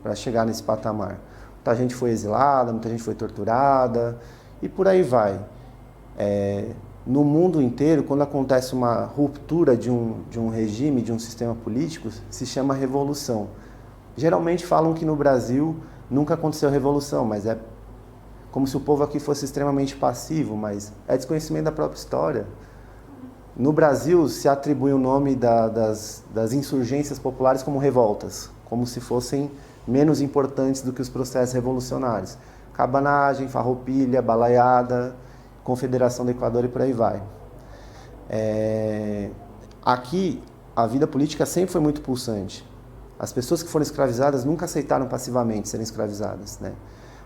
para chegar nesse patamar. Muita gente foi exilada, muita gente foi torturada e por aí vai. No mundo inteiro, quando acontece uma ruptura de um regime, de um sistema político, se chama revolução. Geralmente falam que no Brasil nunca aconteceu revolução, mas é como se o povo aqui fosse extremamente passivo, mas é desconhecimento da própria história. No Brasil se atribui o nome das insurgências populares como revoltas, como se fossem menos importantes do que os processos revolucionários. Cabanagem, farroupilha, balaiada, Confederação do Equador e por aí vai. Aqui, a vida política sempre foi muito pulsante. As pessoas que foram escravizadas nunca aceitaram passivamente serem escravizadas, né?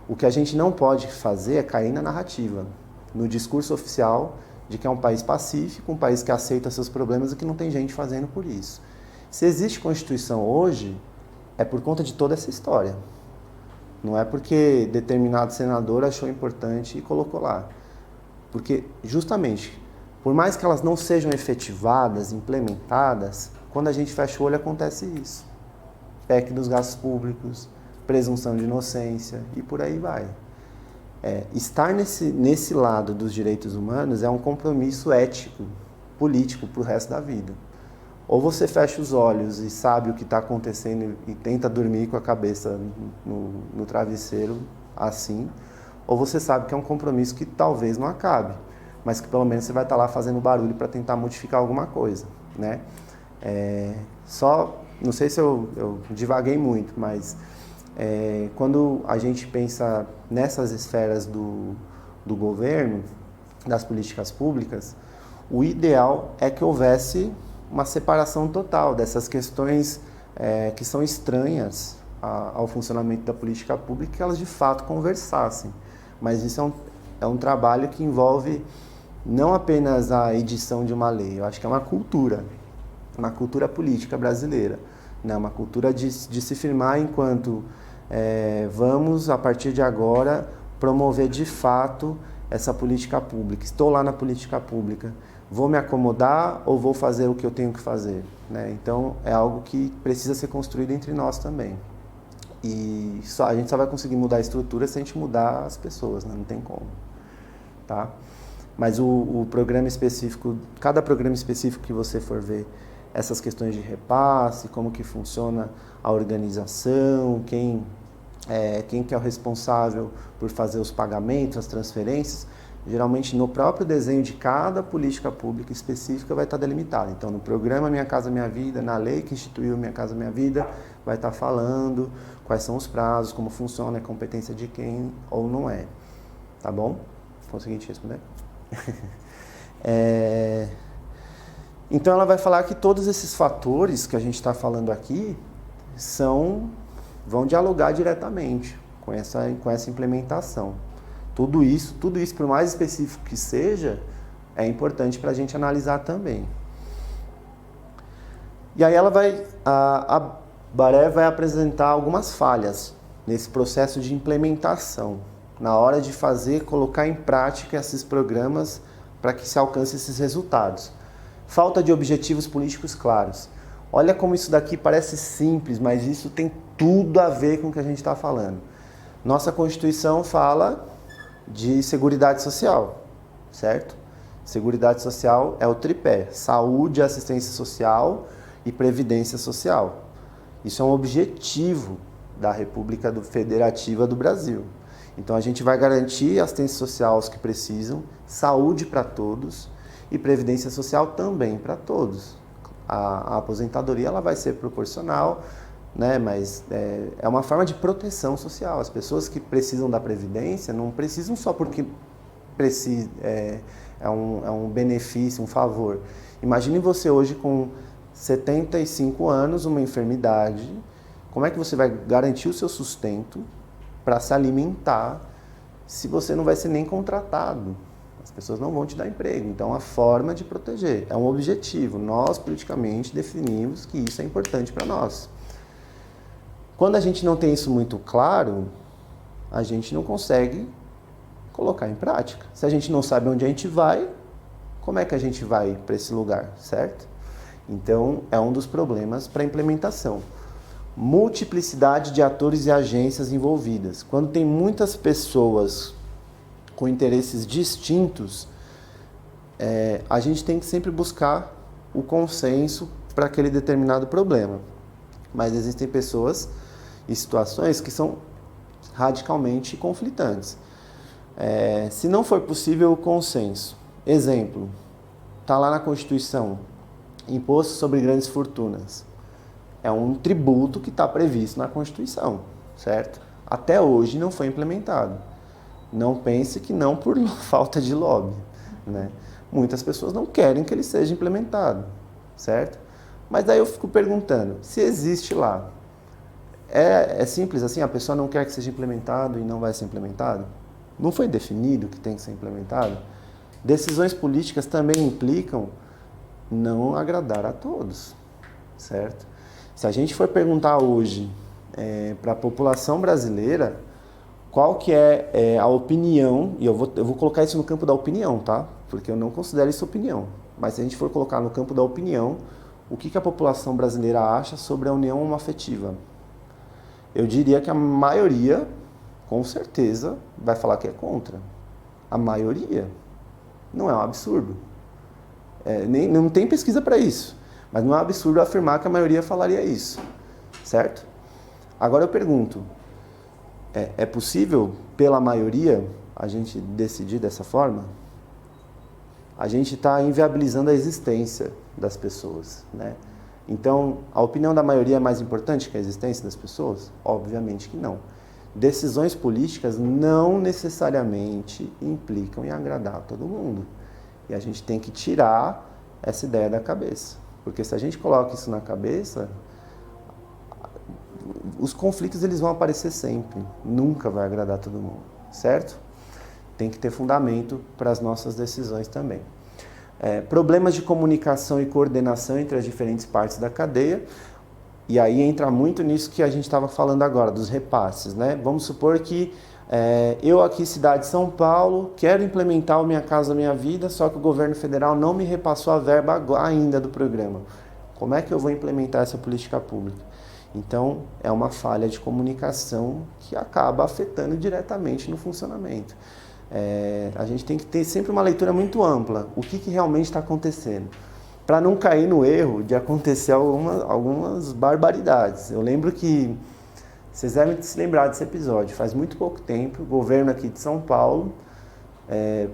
O que a gente não pode fazer é cair na narrativa, no discurso oficial de que é um país pacífico, um país que aceita seus problemas e que não tem gente fazendo por isso. Se existe Constituição hoje, é por conta de toda essa história. Não é porque determinado senador achou importante e colocou lá. Porque, justamente, por mais que elas não sejam efetivadas, implementadas, quando a gente fecha o olho acontece isso. PEC dos gastos públicos, presunção de inocência e por aí vai. Estar nesse lado dos direitos humanos é um compromisso ético, político para o resto da vida. Ou você fecha os olhos e sabe o que está acontecendo e tenta dormir com a cabeça no travesseiro assim, ou você sabe que é um compromisso que talvez não acabe, mas que pelo menos você vai estar lá fazendo barulho para tentar modificar alguma coisa, né? Não sei se eu divaguei muito, mas quando a gente pensa nessas esferas do governo, das políticas públicas, o ideal é que houvesse uma separação total dessas questões que são estranhas ao funcionamento da política pública, que elas de fato conversassem. Mas isso é um trabalho que envolve não apenas a edição de uma lei, eu acho que é uma cultura política brasileira, né? Uma cultura de se firmar enquanto vamos, a partir de agora, promover de fato essa política pública. Estou lá na política pública. Vou me acomodar ou vou fazer o que eu tenho que fazer, né? Então, é algo que precisa ser construído entre nós também. E a gente só vai conseguir mudar a estrutura se a gente mudar as pessoas, né? Não tem como, tá? Mas o programa específico, cada programa específico que você for ver, essas questões de repasse, como que funciona a organização, quem que é o responsável por fazer os pagamentos, as transferências, geralmente no próprio desenho de cada política pública específica vai estar delimitado. Então, no programa Minha Casa Minha Vida, na lei que instituiu Minha Casa Minha Vida, vai estar falando quais são os prazos, como funciona, a competência de quem ou não é. Tá bom? Consegui te responder? Então, ela vai falar que todos esses fatores que a gente está falando aqui vão dialogar diretamente com essa implementação. Tudo isso, por mais específico que seja, é importante para a gente analisar também. E aí a Baré vai apresentar algumas falhas nesse processo de implementação, na hora de colocar em prática esses programas para que se alcance esses resultados. Falta de objetivos políticos claros. Olha como isso daqui parece simples, mas isso tem tudo a ver com o que a gente está falando. Nossa Constituição fala de Seguridade Social, certo? Seguridade Social é o tripé: saúde, assistência social e previdência social. Isso é um objetivo da República Federativa do Brasil. Então a gente vai garantir assistência social aos que precisam, saúde para todos e previdência social também para todos. A aposentadoria ela vai ser proporcional, né? Mas é uma forma de proteção social. As pessoas que precisam da previdência não precisam só porque é um benefício, um favor. Imagine você hoje com 75 anos, uma enfermidade, como é que você vai garantir o seu sustento para se alimentar se você não vai ser nem contratado? As pessoas não vão te dar emprego. Então, a forma de proteger é um objetivo. Nós, politicamente, definimos que isso é importante para nós. Quando a gente não tem isso muito claro, a gente não consegue colocar em prática. Se a gente não sabe onde a gente vai, como é que a gente vai para esse lugar, certo? Então, é um dos problemas para a implementação. Multiplicidade de atores e agências envolvidas. Quando tem muitas pessoas com interesses distintos, a gente tem que sempre buscar o consenso para aquele determinado problema. Mas existem pessoas e situações que são radicalmente conflitantes. Se não for possível o consenso, exemplo, está lá na Constituição, imposto sobre grandes fortunas. É um tributo que está previsto na Constituição, certo? Até hoje não foi implementado. Não pense que não por falta de lobby, né? Muitas pessoas não querem que ele seja implementado, certo? Mas daí eu fico perguntando, se existe lá, É simples assim, a pessoa não quer que seja implementado e não vai ser implementado? Não foi definido que tem que ser implementado? Decisões políticas também implicam não agradar a todos, certo? Se a gente for perguntar hoje para a população brasileira qual que é a opinião, e eu vou colocar isso no campo da opinião, tá? Porque eu não considero isso opinião, mas se a gente for colocar no campo da opinião, o que a população brasileira acha sobre a união homoafetiva? Eu diria que a maioria, com certeza, vai falar que é contra. A maioria. Não é um absurdo. Não tem pesquisa para isso. Mas não é um absurdo afirmar que a maioria falaria isso. Certo? Agora eu pergunto, é possível, pela maioria, a gente decidir dessa forma? A gente está inviabilizando a existência das pessoas, né? Então, a opinião da maioria é mais importante que a existência das pessoas? Obviamente que não. Decisões políticas não necessariamente implicam em agradar a todo mundo. E a gente tem que tirar essa ideia da cabeça. Porque se a gente coloca isso na cabeça, os conflitos eles vão aparecer sempre. Nunca vai agradar todo mundo, certo? Tem que ter fundamento para as nossas decisões também. Problemas de comunicação e coordenação entre as diferentes partes da cadeia. E aí entra muito nisso que a gente estava falando agora, dos repasses, né? Vamos supor que eu aqui, cidade de São Paulo, quero implementar o Minha Casa Minha Vida, só que o governo federal não me repassou a verba ainda do programa. Como é que eu vou implementar essa política pública? Então, é uma falha de comunicação que acaba afetando diretamente no funcionamento. A gente tem que ter sempre uma leitura muito ampla. O que realmente está acontecendo? Para não cair no erro de acontecer algumas barbaridades. Eu lembro que, vocês devem se lembrar desse episódio, faz muito pouco tempo, o governo aqui de São Paulo,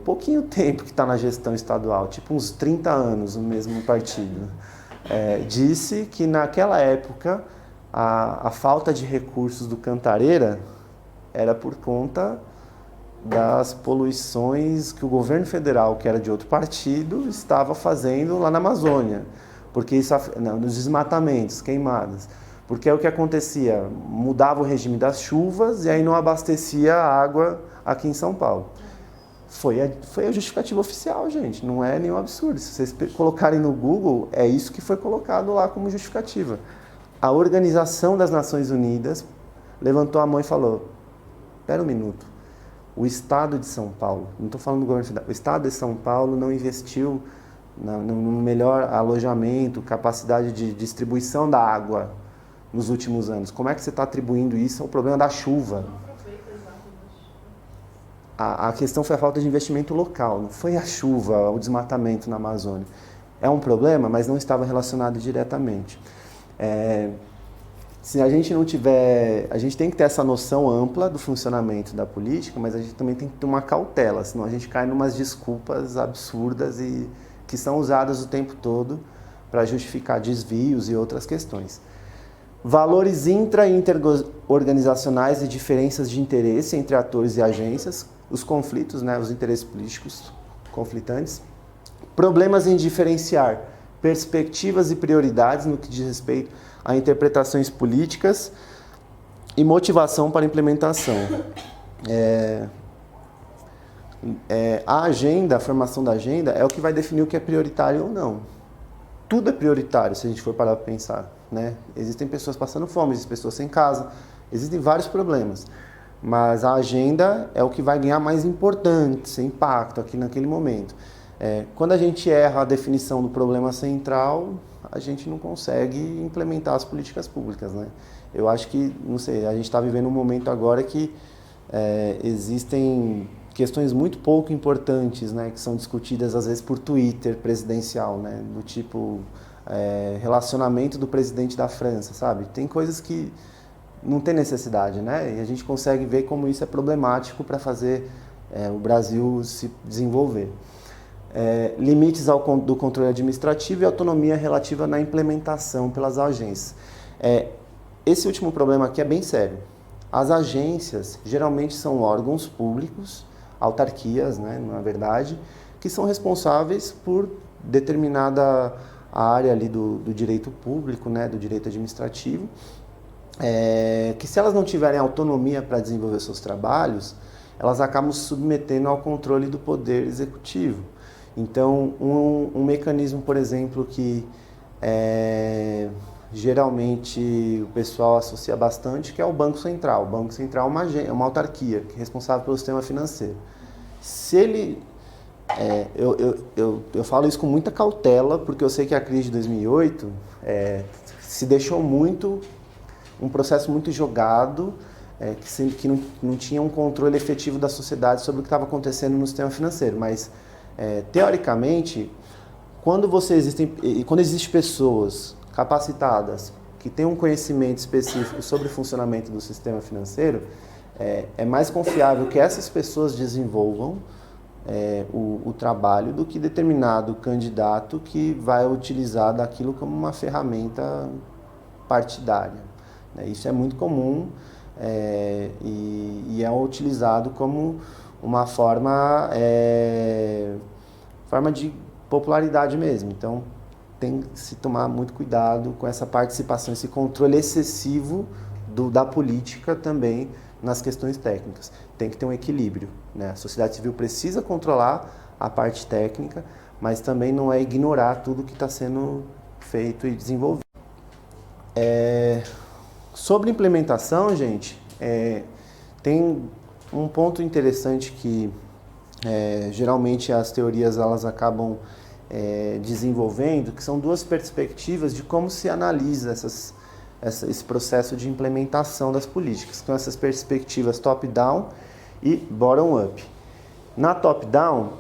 pouquinho tempo que está na gestão estadual, tipo uns 30 anos no mesmo partido, disse que naquela época a falta de recursos do Cantareira era por conta das poluições que o governo federal, que era de outro partido, estava fazendo lá na Amazônia, porque isso, nos desmatamentos, queimadas. Porque é o que acontecia, mudava o regime das chuvas e aí não abastecia a água aqui em São Paulo. Foi a justificativa oficial, gente, não é nenhum absurdo. Se vocês colocarem no Google, é isso que foi colocado lá como justificativa. A Organização das Nações Unidas levantou a mão e falou, espera um minuto, o Estado de São Paulo, não estou falando do governo federal, o Estado de São Paulo não investiu no melhor alojamento, capacidade de distribuição da água nos últimos anos. Como é que você está atribuindo isso ao problema da chuva? A questão foi a falta de investimento local, não foi a chuva, o desmatamento na Amazônia. É um problema, mas não estava relacionado diretamente. Se a gente não tiver... A gente tem que ter essa noção ampla do funcionamento da política, mas a gente também tem que ter uma cautela, senão a gente cai em umas desculpas absurdas e que são usadas o tempo todo para justificar desvios e outras questões. Valores intra- e interorganizacionais e diferenças de interesse entre atores e agências, os conflitos, né, os interesses políticos conflitantes. Problemas em diferenciar perspectivas e prioridades no que diz respeito a interpretações políticas e motivação para implementação. A agenda, a formação da agenda é o que vai definir o que é prioritário ou não. Tudo é prioritário se a gente for parar para pensar, né? Existem pessoas passando fome, existem pessoas sem casa, existem vários problemas. Mas a agenda é o que vai ganhar mais importância, impacto aqui naquele momento. Quando a gente erra a definição do problema central, a gente não consegue implementar as políticas públicas, né? Eu acho que, não sei, a gente está vivendo um momento agora que existem questões muito pouco importantes, né, que são discutidas às vezes por Twitter presidencial, né, do tipo relacionamento do presidente da França, sabe? Tem coisas que não tem necessidade, né? E a gente consegue ver como isso é problemático para fazer o Brasil se desenvolver. Limites do controle administrativo e autonomia relativa na implementação pelas agências. Esse último problema aqui é bem sério. As agências geralmente são órgãos públicos, autarquias, né, na verdade, que são responsáveis por determinada área ali do direito público, né, do direito administrativo, que se elas não tiverem autonomia para desenvolver seus trabalhos, elas acabam se submetendo ao controle do poder executivo. Então, um mecanismo, por exemplo, que geralmente o pessoal associa bastante, que é o Banco Central. O Banco Central é uma autarquia que é responsável pelo sistema financeiro. Se ele... eu falo isso com muita cautela, porque eu sei que a crise de 2008 se deixou muito, um processo muito jogado, que não tinha um controle efetivo da sociedade sobre o que estava acontecendo no sistema financeiro. Mas, teoricamente, quando existem pessoas capacitadas que têm um conhecimento específico sobre o funcionamento do sistema financeiro, é mais confiável que essas pessoas desenvolvam o trabalho do que determinado candidato que vai utilizar daquilo como uma ferramenta partidária. Isso é muito comum e é utilizado como uma forma de popularidade mesmo. Então, tem que se tomar muito cuidado com essa participação, esse controle excessivo da política também nas questões técnicas. Tem que ter um equilíbrio, né? A sociedade civil precisa controlar a parte técnica, mas também não é ignorar tudo que está sendo feito e desenvolvido. Sobre implementação, gente, tem um ponto interessante que geralmente as teorias elas acabam desenvolvendo, que são duas perspectivas de como se analisa esse processo de implementação das políticas. São essas perspectivas top-down e bottom-up. Na top-down,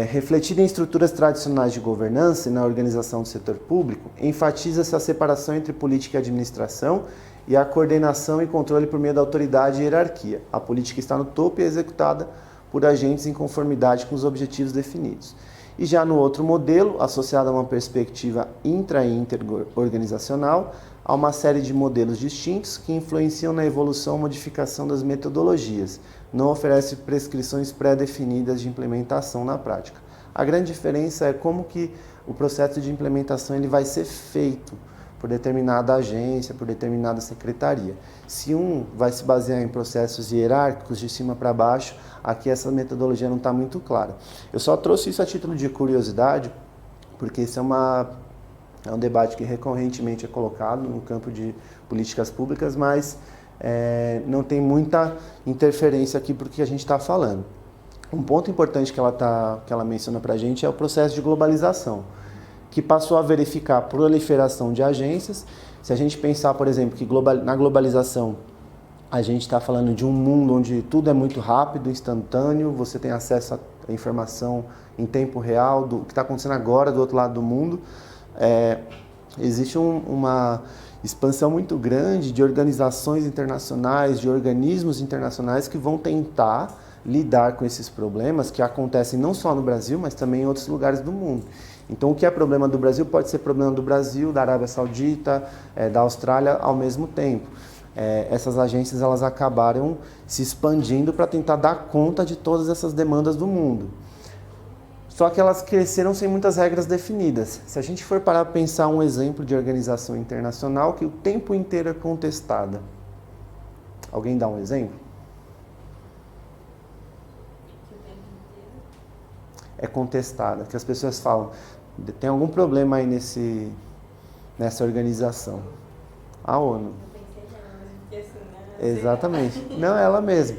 refletida em estruturas tradicionais de governança e na organização do setor público, enfatiza-se a separação entre política e administração e a coordenação e controle por meio da autoridade e hierarquia. A política está no topo e é executada por agentes em conformidade com os objetivos definidos. E já no outro modelo, associado a uma perspectiva intra- e interorganizacional, há uma série de modelos distintos que influenciam na evolução e modificação das metodologias. Não oferece prescrições pré-definidas de implementação na prática. A grande diferença é como que o processo de implementação ele vai ser feito por determinada agência, por determinada secretaria. Se um vai se basear em processos hierárquicos de cima para baixo, aqui essa metodologia não está muito clara. Eu só trouxe isso a título de curiosidade, porque isso é um debate que recorrentemente é colocado no campo de políticas públicas, mas não tem muita interferência aqui para o que a gente está falando. Um ponto importante que ela menciona para a gente é o processo de globalização, que passou a verificar a proliferação de agências. Se a gente pensar, por exemplo, que na globalização a gente está falando de um mundo onde tudo é muito rápido, instantâneo, você tem acesso à informação em tempo real do que está acontecendo agora do outro lado do mundo. Existe uma expansão muito grande de organizações internacionais, de organismos internacionais que vão tentar lidar com esses problemas que acontecem não só no Brasil, mas também em outros lugares do mundo. Então, o que é problema do Brasil pode ser problema do Brasil, da Arábia Saudita, da Austrália ao mesmo tempo. Essas agências elas acabaram se expandindo para tentar dar conta de todas essas demandas do mundo. Só que elas cresceram sem muitas regras definidas. Se a gente for parar a pensar um exemplo de organização internacional que o tempo inteiro é contestada. Alguém dá um exemplo? Que o tempo inteiro. É contestada, que as pessoas falam, tem algum problema aí nessa organização? A ONU. Exatamente. Não, ela mesma.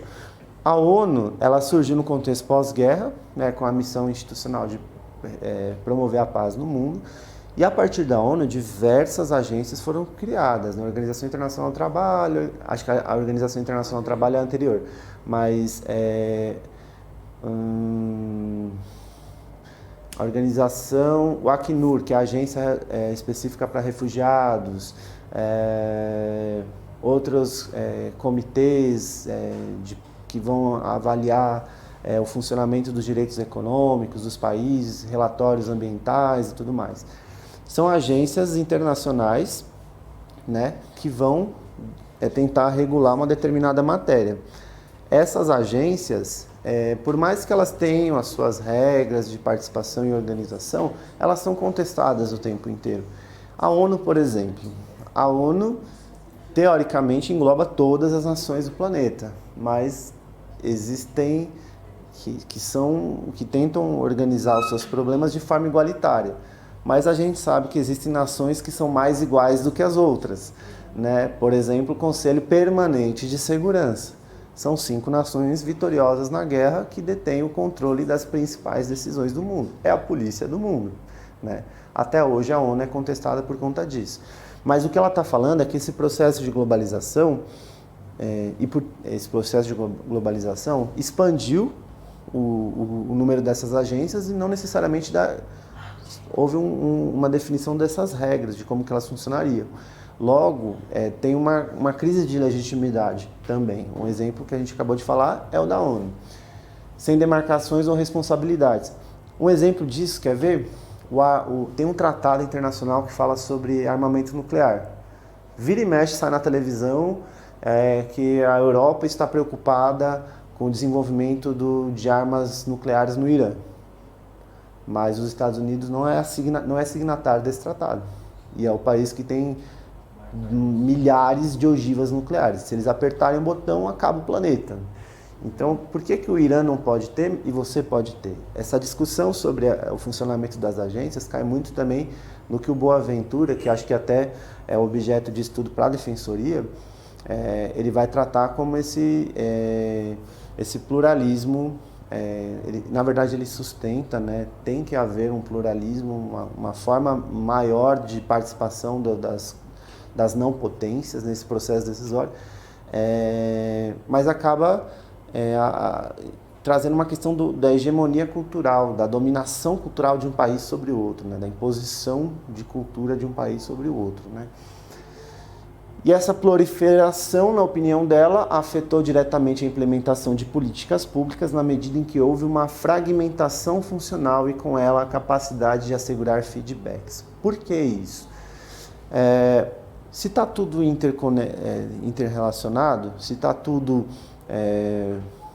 A ONU, ela surgiu no contexto pós-guerra, né, com a missão institucional de promover a paz no mundo. E a partir da ONU, diversas agências foram criadas. A Organização Internacional do Trabalho, acho que a Organização Internacional do Trabalho é a anterior, mas a organização, o Acnur, que é a agência específica para refugiados, outros comitês que vão avaliar o funcionamento dos direitos econômicos dos países, relatórios ambientais e tudo mais. São agências internacionais, né, que vão tentar regular uma determinada matéria. Essas agências, por mais que elas tenham as suas regras de participação e organização, elas são contestadas o tempo inteiro. A ONU, por exemplo, a ONU teoricamente engloba todas as nações do planeta, mas existem que tentam organizar os seus problemas de forma igualitária. Mas a gente sabe que existem nações que são mais iguais do que as outras, né? Por exemplo, o Conselho Permanente de Segurança. São 5 nações vitoriosas na guerra que detêm o controle das principais decisões do mundo. É a polícia do mundo, né? Até hoje a ONU é contestada por conta disso. Mas o que ela está falando é que esse processo de globalização, esse processo de globalização expandiu o número dessas agências e não necessariamente houve uma definição dessas regras, de como que elas funcionariam. Logo, tem uma crise de legitimidade também. Um exemplo que a gente acabou de falar é o da ONU. Sem demarcações ou responsabilidades. Um exemplo disso, quer ver? Tem um tratado internacional que fala sobre armamento nuclear. Vira e mexe, sai na televisão que a Europa está preocupada com o desenvolvimento de armas nucleares no Irã. Mas os Estados Unidos não é signatário desse tratado. E é o país que tem milhares de ogivas nucleares. Se eles apertarem o botão, acaba o planeta. Então, por que o Irã não pode ter e você pode ter? Essa discussão sobre o funcionamento das agências cai muito também no que o Boaventura, que acho que até é objeto de estudo para a Defensoria, ele vai tratar como esse pluralismo. Na verdade, ele sustenta, né, tem que haver um pluralismo, uma forma maior de participação das não potências nesse processo decisório, mas acaba trazendo uma questão da hegemonia cultural, da dominação cultural de um país sobre o outro, né, da imposição de cultura de um país sobre o outro, né. E essa proliferação, na opinião dela, afetou diretamente a implementação de políticas públicas na medida em que houve uma fragmentação funcional e com ela a capacidade de assegurar feedbacks. Por que isso? Se está tudo interrelacionado, se está tudo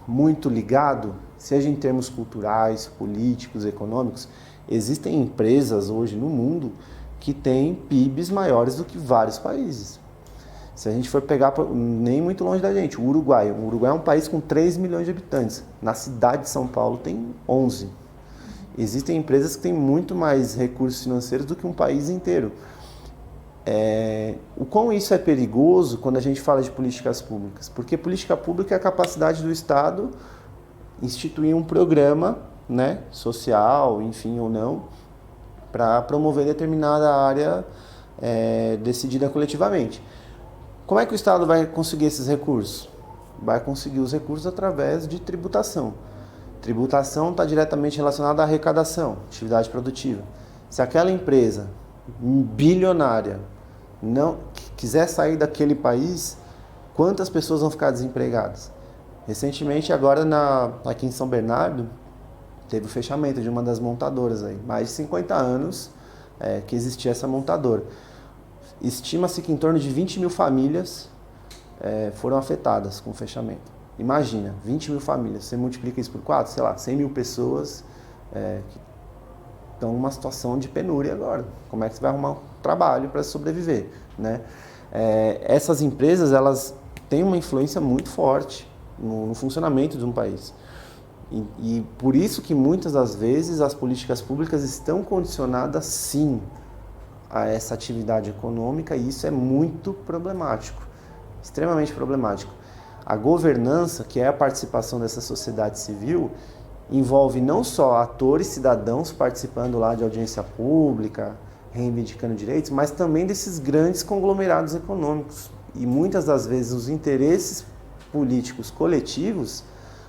muito ligado, seja em termos culturais, políticos, econômicos, existem empresas hoje no mundo que têm PIBs maiores do que vários países. Se a gente for pegar, nem muito longe da gente, o Uruguai é um país com 3 milhões de habitantes. Na cidade de São Paulo tem 11. Existem empresas que têm muito mais recursos financeiros do que um país inteiro. O quão isso é perigoso quando a gente fala de políticas públicas? Porque política pública é a capacidade do Estado instituir um programa, né, social, enfim, ou não, para promover determinada área decidida coletivamente. Como é que o Estado vai conseguir esses recursos? Vai conseguir os recursos através de tributação. Tributação está diretamente relacionada à arrecadação, atividade produtiva. Se aquela empresa bilionária não quiser sair daquele país, quantas pessoas vão ficar desempregadas? Recentemente, agora aqui em São Bernardo, teve o fechamento de uma das montadoras aí. Mais de 50 anos que existia essa montadora. Estima-se que em torno de 20 mil famílias foram afetadas com o fechamento. Imagina, 20 mil famílias, você multiplica isso por 4, sei lá, 100 mil pessoas que estão numa situação de penúria agora. Como é que você vai arrumar um trabalho para sobreviver, né? Essas empresas, elas têm uma influência muito forte no funcionamento de um país. E por isso que muitas das vezes as políticas públicas estão condicionadas, sim, a essa atividade econômica, e isso é muito problemático, extremamente problemático. A governança, que é a participação dessa sociedade civil, envolve não só atores, cidadãos participando lá de audiência pública, reivindicando direitos, mas também desses grandes conglomerados econômicos. E muitas das vezes os interesses políticos coletivos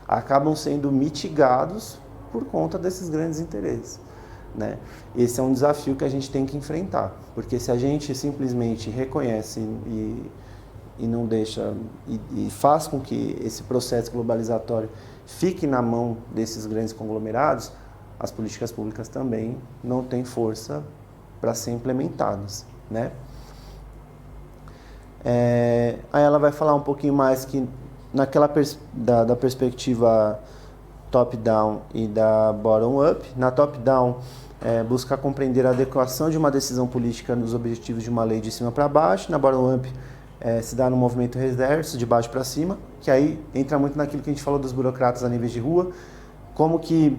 acabam sendo mitigados por conta desses grandes interesses, né? Esse é um desafio que a gente tem que enfrentar, porque se a gente simplesmente reconhece e não deixa e faz com que esse processo globalizatório fique na mão desses grandes conglomerados, as políticas públicas também não têm força para ser implementadas, né? Aí ela vai falar um pouquinho mais que naquela da perspectiva top-down e da bottom-up. Na top-down, buscar compreender a adequação de uma decisão política nos objetivos de uma lei de cima para baixo. Na bottom-up, se dá no movimento reverso, de baixo para cima, que aí entra muito naquilo que a gente falou dos burocratas a nível de rua, como que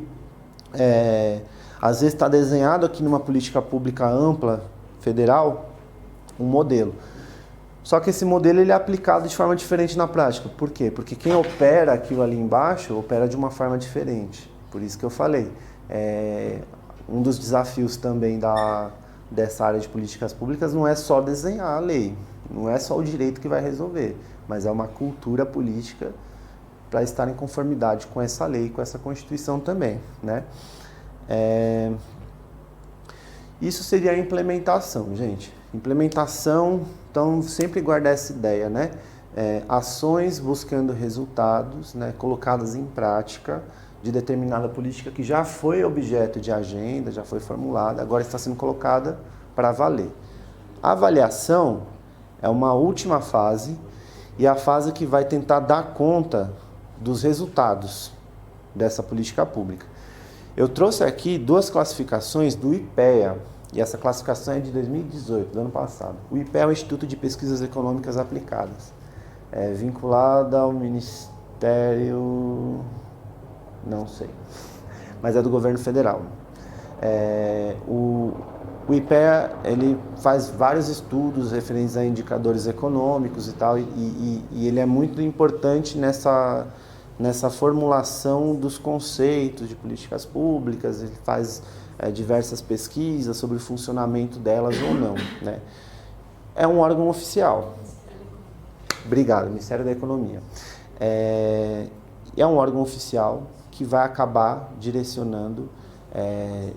às vezes está desenhado aqui numa política pública ampla, federal, um modelo. Só que esse modelo ele é aplicado de forma diferente na prática. Por quê? Porque quem opera aquilo ali embaixo, opera de uma forma diferente. Por isso que eu falei. Um dos desafios também dessa área de políticas públicas não é só desenhar a lei, não é só o direito que vai resolver, mas é uma cultura política para estar em conformidade com essa lei, com essa Constituição também, né? Isso seria a implementação, gente. Implementação, então sempre guardar essa ideia, né? Ações buscando resultados, né, colocadas em prática de determinada política que já foi objeto de agenda, já foi formulada, agora está sendo colocada para valer. A avaliação é uma última fase e a fase que vai tentar dar conta dos resultados dessa política pública. Eu trouxe aqui 2 classificações do IPEA, e essa classificação é de 2018, do ano passado. O IPEA é o Instituto de Pesquisas Econômicas Aplicadas, vinculado ao Ministério... não sei, mas é do governo federal. O IPEA ele faz vários estudos referentes a indicadores econômicos e tal, e ele é muito importante nessa formulação dos conceitos de políticas públicas. Ele faz diversas pesquisas sobre o funcionamento delas ou não, né? É um órgão oficial. Obrigado, Ministério da Economia. É um órgão oficial que vai acabar direcionando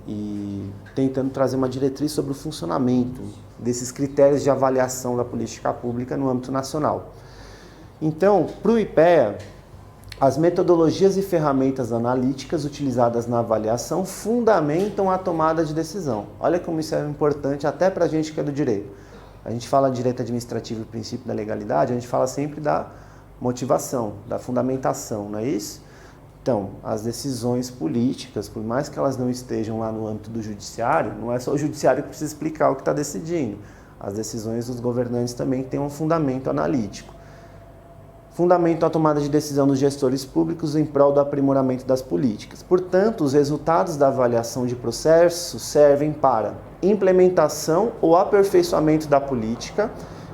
e tentando trazer uma diretriz sobre o funcionamento desses critérios de avaliação da política pública no âmbito nacional. Então, para o IPEA, as metodologias e ferramentas analíticas utilizadas na avaliação fundamentam a tomada de decisão. Olha como isso é importante até para a gente que é do direito. A gente fala de direito administrativo e princípio da legalidade, a gente fala sempre da motivação, da fundamentação, não é isso? Então, as decisões políticas, por mais que elas não estejam lá no âmbito do judiciário, não é só o judiciário que precisa explicar o que está decidindo. As decisões dos governantes também têm um fundamento analítico. Fundamento a tomada de decisão dos gestores públicos em prol do aprimoramento das políticas. Portanto, os resultados da avaliação de processo servem para implementação ou aperfeiçoamento da política,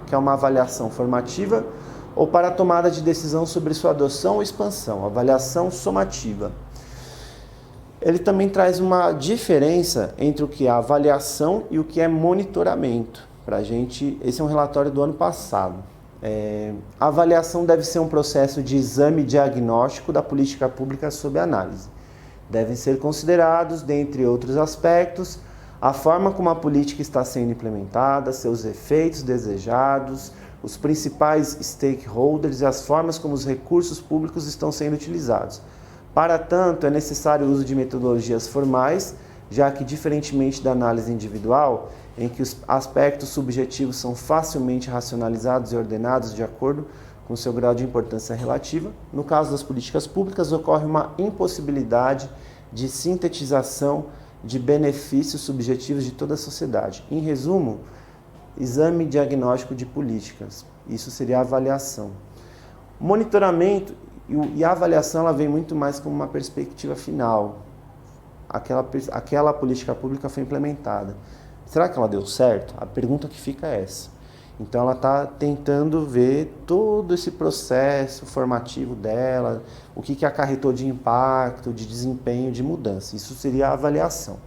que é uma avaliação formativa, ou para a tomada de decisão sobre sua adoção ou expansão, avaliação somativa. Ele também traz uma diferença entre o que é avaliação e o que é monitoramento. Pra gente, esse é um relatório do ano passado. A avaliação deve ser um processo de exame diagnóstico da política pública sob análise. Devem ser considerados, dentre outros aspectos, a forma como a política está sendo implementada, seus efeitos desejados, os principais stakeholders e as formas como os recursos públicos estão sendo utilizados. Para tanto, é necessário o uso de metodologias formais, já que, diferentemente da análise individual, em que os aspectos subjetivos são facilmente racionalizados e ordenados de acordo com seu grau de importância relativa, no caso das políticas públicas ocorre uma impossibilidade de sintetização de benefícios subjetivos de toda a sociedade. Em resumo, exame diagnóstico de políticas, isso seria a avaliação. Monitoramento e a avaliação ela vem muito mais como uma perspectiva final. Aquela política pública foi implementada. Será que ela deu certo? A pergunta que fica é essa. Então ela está tentando ver todo esse processo formativo dela, o que acarretou de impacto, de desempenho, de mudança. Isso seria a avaliação.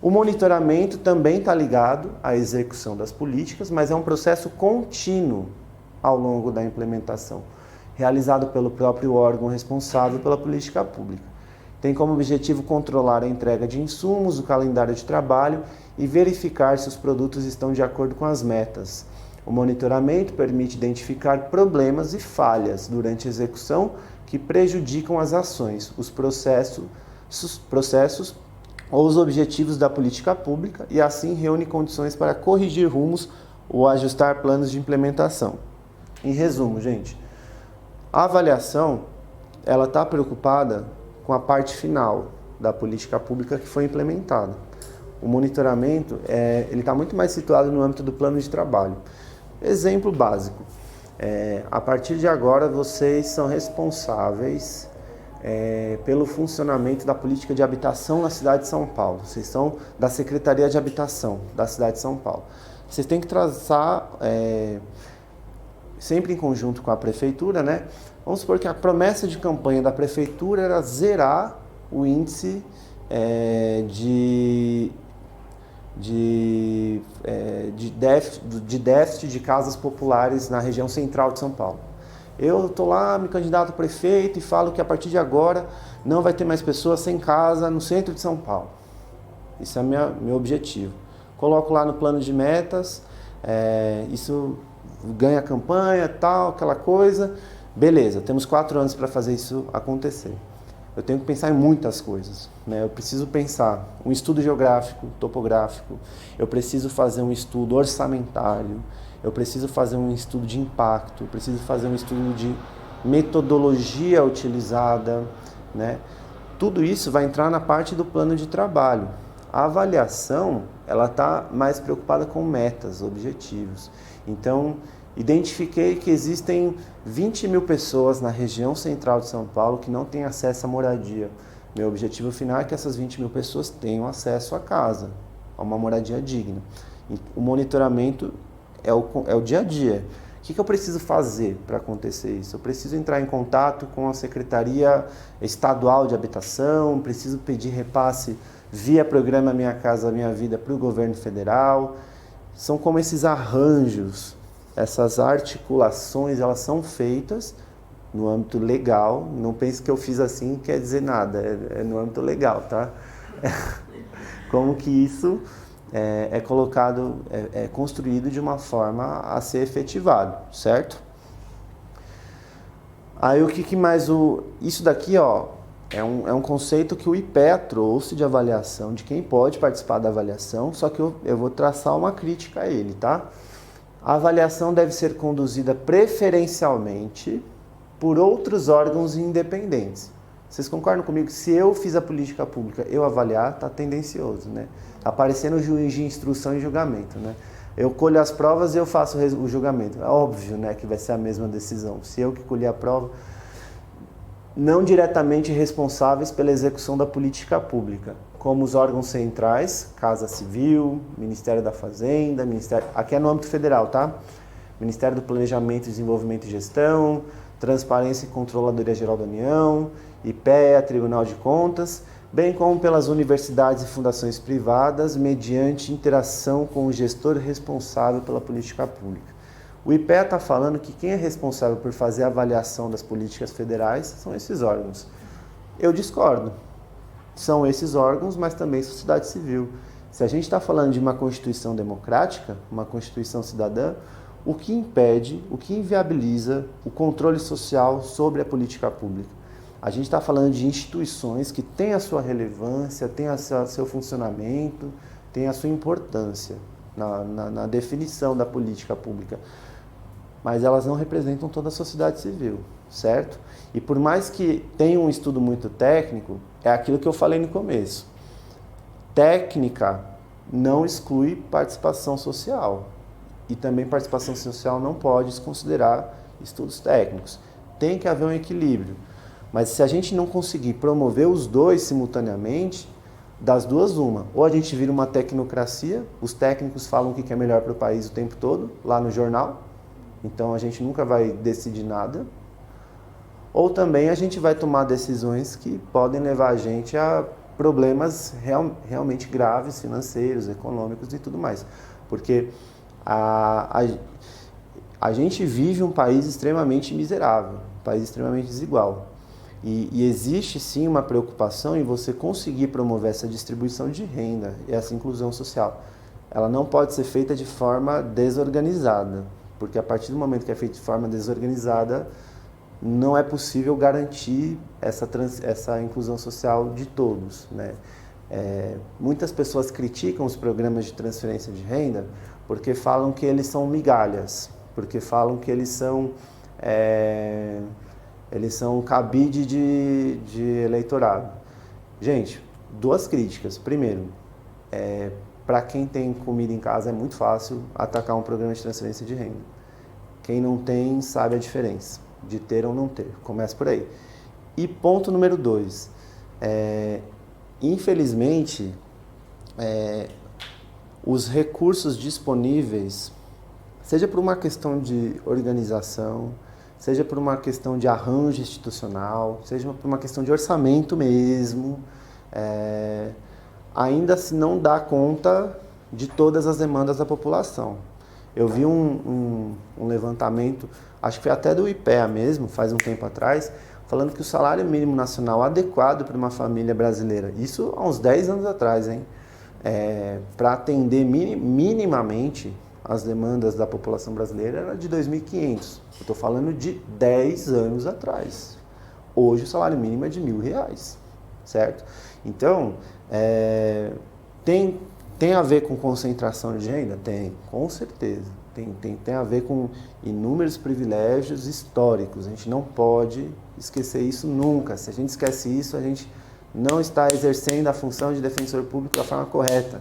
O monitoramento também está ligado à execução das políticas, mas é um processo contínuo ao longo da implementação, realizado pelo próprio órgão responsável pela política pública. Tem como objetivo controlar a entrega de insumos, o calendário de trabalho e verificar se os produtos estão de acordo com as metas. O monitoramento permite identificar problemas e falhas durante a execução que prejudicam as ações, os processos ou os objetivos da política pública e assim reúne condições para corrigir rumos ou ajustar planos de implementação. Em resumo, gente, a avaliação ela está preocupada com a parte final da política pública que foi implementada. O monitoramento ele está muito mais situado no âmbito do plano de trabalho. Exemplo básico, A partir de agora, vocês são responsáveis pelo funcionamento da política de habitação na cidade de São Paulo. Vocês são da Secretaria de Habitação da cidade de São Paulo. Vocês têm que traçar, sempre em conjunto com a prefeitura, né? Vamos supor que a promessa de campanha da prefeitura era zerar o índice de déficit de casas populares na região central de São Paulo. Eu estou lá, me candidato a prefeito e falo que a partir de agora não vai ter mais pessoas sem casa no centro de São Paulo. Isso é meu objetivo. Coloco lá no plano de metas, isso ganha campanha, tal, aquela coisa. Beleza, temos 4 anos para fazer isso acontecer. Eu tenho que pensar em muitas coisas, né? Eu preciso pensar um estudo geográfico, topográfico, eu preciso fazer um estudo orçamentário, eu preciso fazer um estudo de impacto, eu preciso fazer um estudo de metodologia utilizada, né? Tudo isso vai entrar na parte do plano de trabalho. A avaliação, ela está mais preocupada com metas, objetivos. Então, identifiquei que existem 20 mil pessoas na região central de São Paulo que não têm acesso à moradia. Meu objetivo final é que essas 20 mil pessoas tenham acesso à casa, a uma moradia digna. E o monitoramento é o dia a dia. O que eu preciso fazer para acontecer isso? Eu preciso entrar em contato com a Secretaria Estadual de Habitação, preciso pedir repasse via programa Minha Casa Minha Vida para o governo federal. São como esses arranjos, essas articulações, elas são feitas no âmbito legal. Não pense que eu fiz assim quer dizer nada, é no âmbito legal, tá? Como que isso é colocado, é construído de uma forma a ser efetivado, certo? Aí o que mais isso daqui, ó, é um conceito que o IPEA trouxe de avaliação, de quem pode participar da avaliação, só que eu vou traçar uma crítica a ele, tá? A avaliação deve ser conduzida preferencialmente por outros órgãos independentes. Vocês concordam comigo que se eu fiz a política pública, eu avaliar, tá tendencioso, né? Tá parecendo o juiz de instrução e julgamento, né? Eu colho as provas e eu faço o julgamento. É óbvio, né, que vai ser a mesma decisão. Se eu que colhi a prova, não diretamente responsáveis pela execução da política pública, como os órgãos centrais, Casa Civil, Ministério da Fazenda, aqui é no âmbito federal, tá? Ministério do Planejamento, Desenvolvimento e Gestão, Transparência e Controladoria Geral da União, IPEA, Tribunal de Contas, bem como pelas universidades e fundações privadas, mediante interação com o gestor responsável pela política pública. O IPEA está falando que quem é responsável por fazer a avaliação das políticas federais são esses órgãos. Eu discordo. São esses órgãos, mas também sociedade civil. Se a gente está falando de uma Constituição democrática, uma Constituição cidadã, o que impede, o que inviabiliza o controle social sobre a política pública? A gente está falando de instituições que têm a sua relevância, têm seu funcionamento, têm a sua importância na definição da política pública. Mas elas não representam toda a sociedade civil, certo? E por mais que tenha um estudo muito técnico, é aquilo que eu falei no começo. Técnica não exclui participação social. E também participação social não pode desconsiderar estudos técnicos. Tem que haver um equilíbrio. Mas se a gente não conseguir promover os dois simultaneamente, das duas uma. Ou a gente vira uma tecnocracia, os técnicos falam o que é melhor para o país o tempo todo, lá no jornal, então a gente nunca vai decidir nada. Ou também a gente vai tomar decisões que podem levar a gente a problemas realmente graves, financeiros, econômicos e tudo mais. Porque a gente vive um país extremamente miserável, um país extremamente desigual. E existe sim uma preocupação em você conseguir promover essa distribuição de renda e essa inclusão social. Ela não pode ser feita de forma desorganizada, porque a partir do momento que é feita de forma desorganizada, não é possível garantir essa inclusão social de todos, né? Muitas pessoas criticam os programas de transferência de renda porque falam que eles são migalhas, porque falam que eles são cabide de eleitorado. Gente, duas críticas. Primeiro, para quem tem comida em casa é muito fácil atacar um programa de transferência de renda. Quem não tem sabe a diferença de ter ou não ter. Começa por aí. E ponto número 2. Infelizmente, os recursos disponíveis, seja por uma questão de organização, seja por uma questão de arranjo institucional, seja por uma questão de orçamento mesmo, ainda se não dá conta de todas as demandas da população. Eu vi um levantamento, acho que foi até do IPEA mesmo, faz um tempo atrás, falando que o salário mínimo nacional adequado para uma família brasileira, isso há uns 10 anos atrás, hein? Para atender minimamente as demandas da população brasileira era de 2.500. Eu estou falando de 10 anos atrás. Hoje o salário mínimo é de R$1.000, certo? Então, tem a ver com concentração de renda? Tem, com certeza. Tem a ver com inúmeros privilégios históricos. A gente não pode esquecer isso nunca. Se a gente esquece isso, a gente não está exercendo a função de defensor público da forma correta.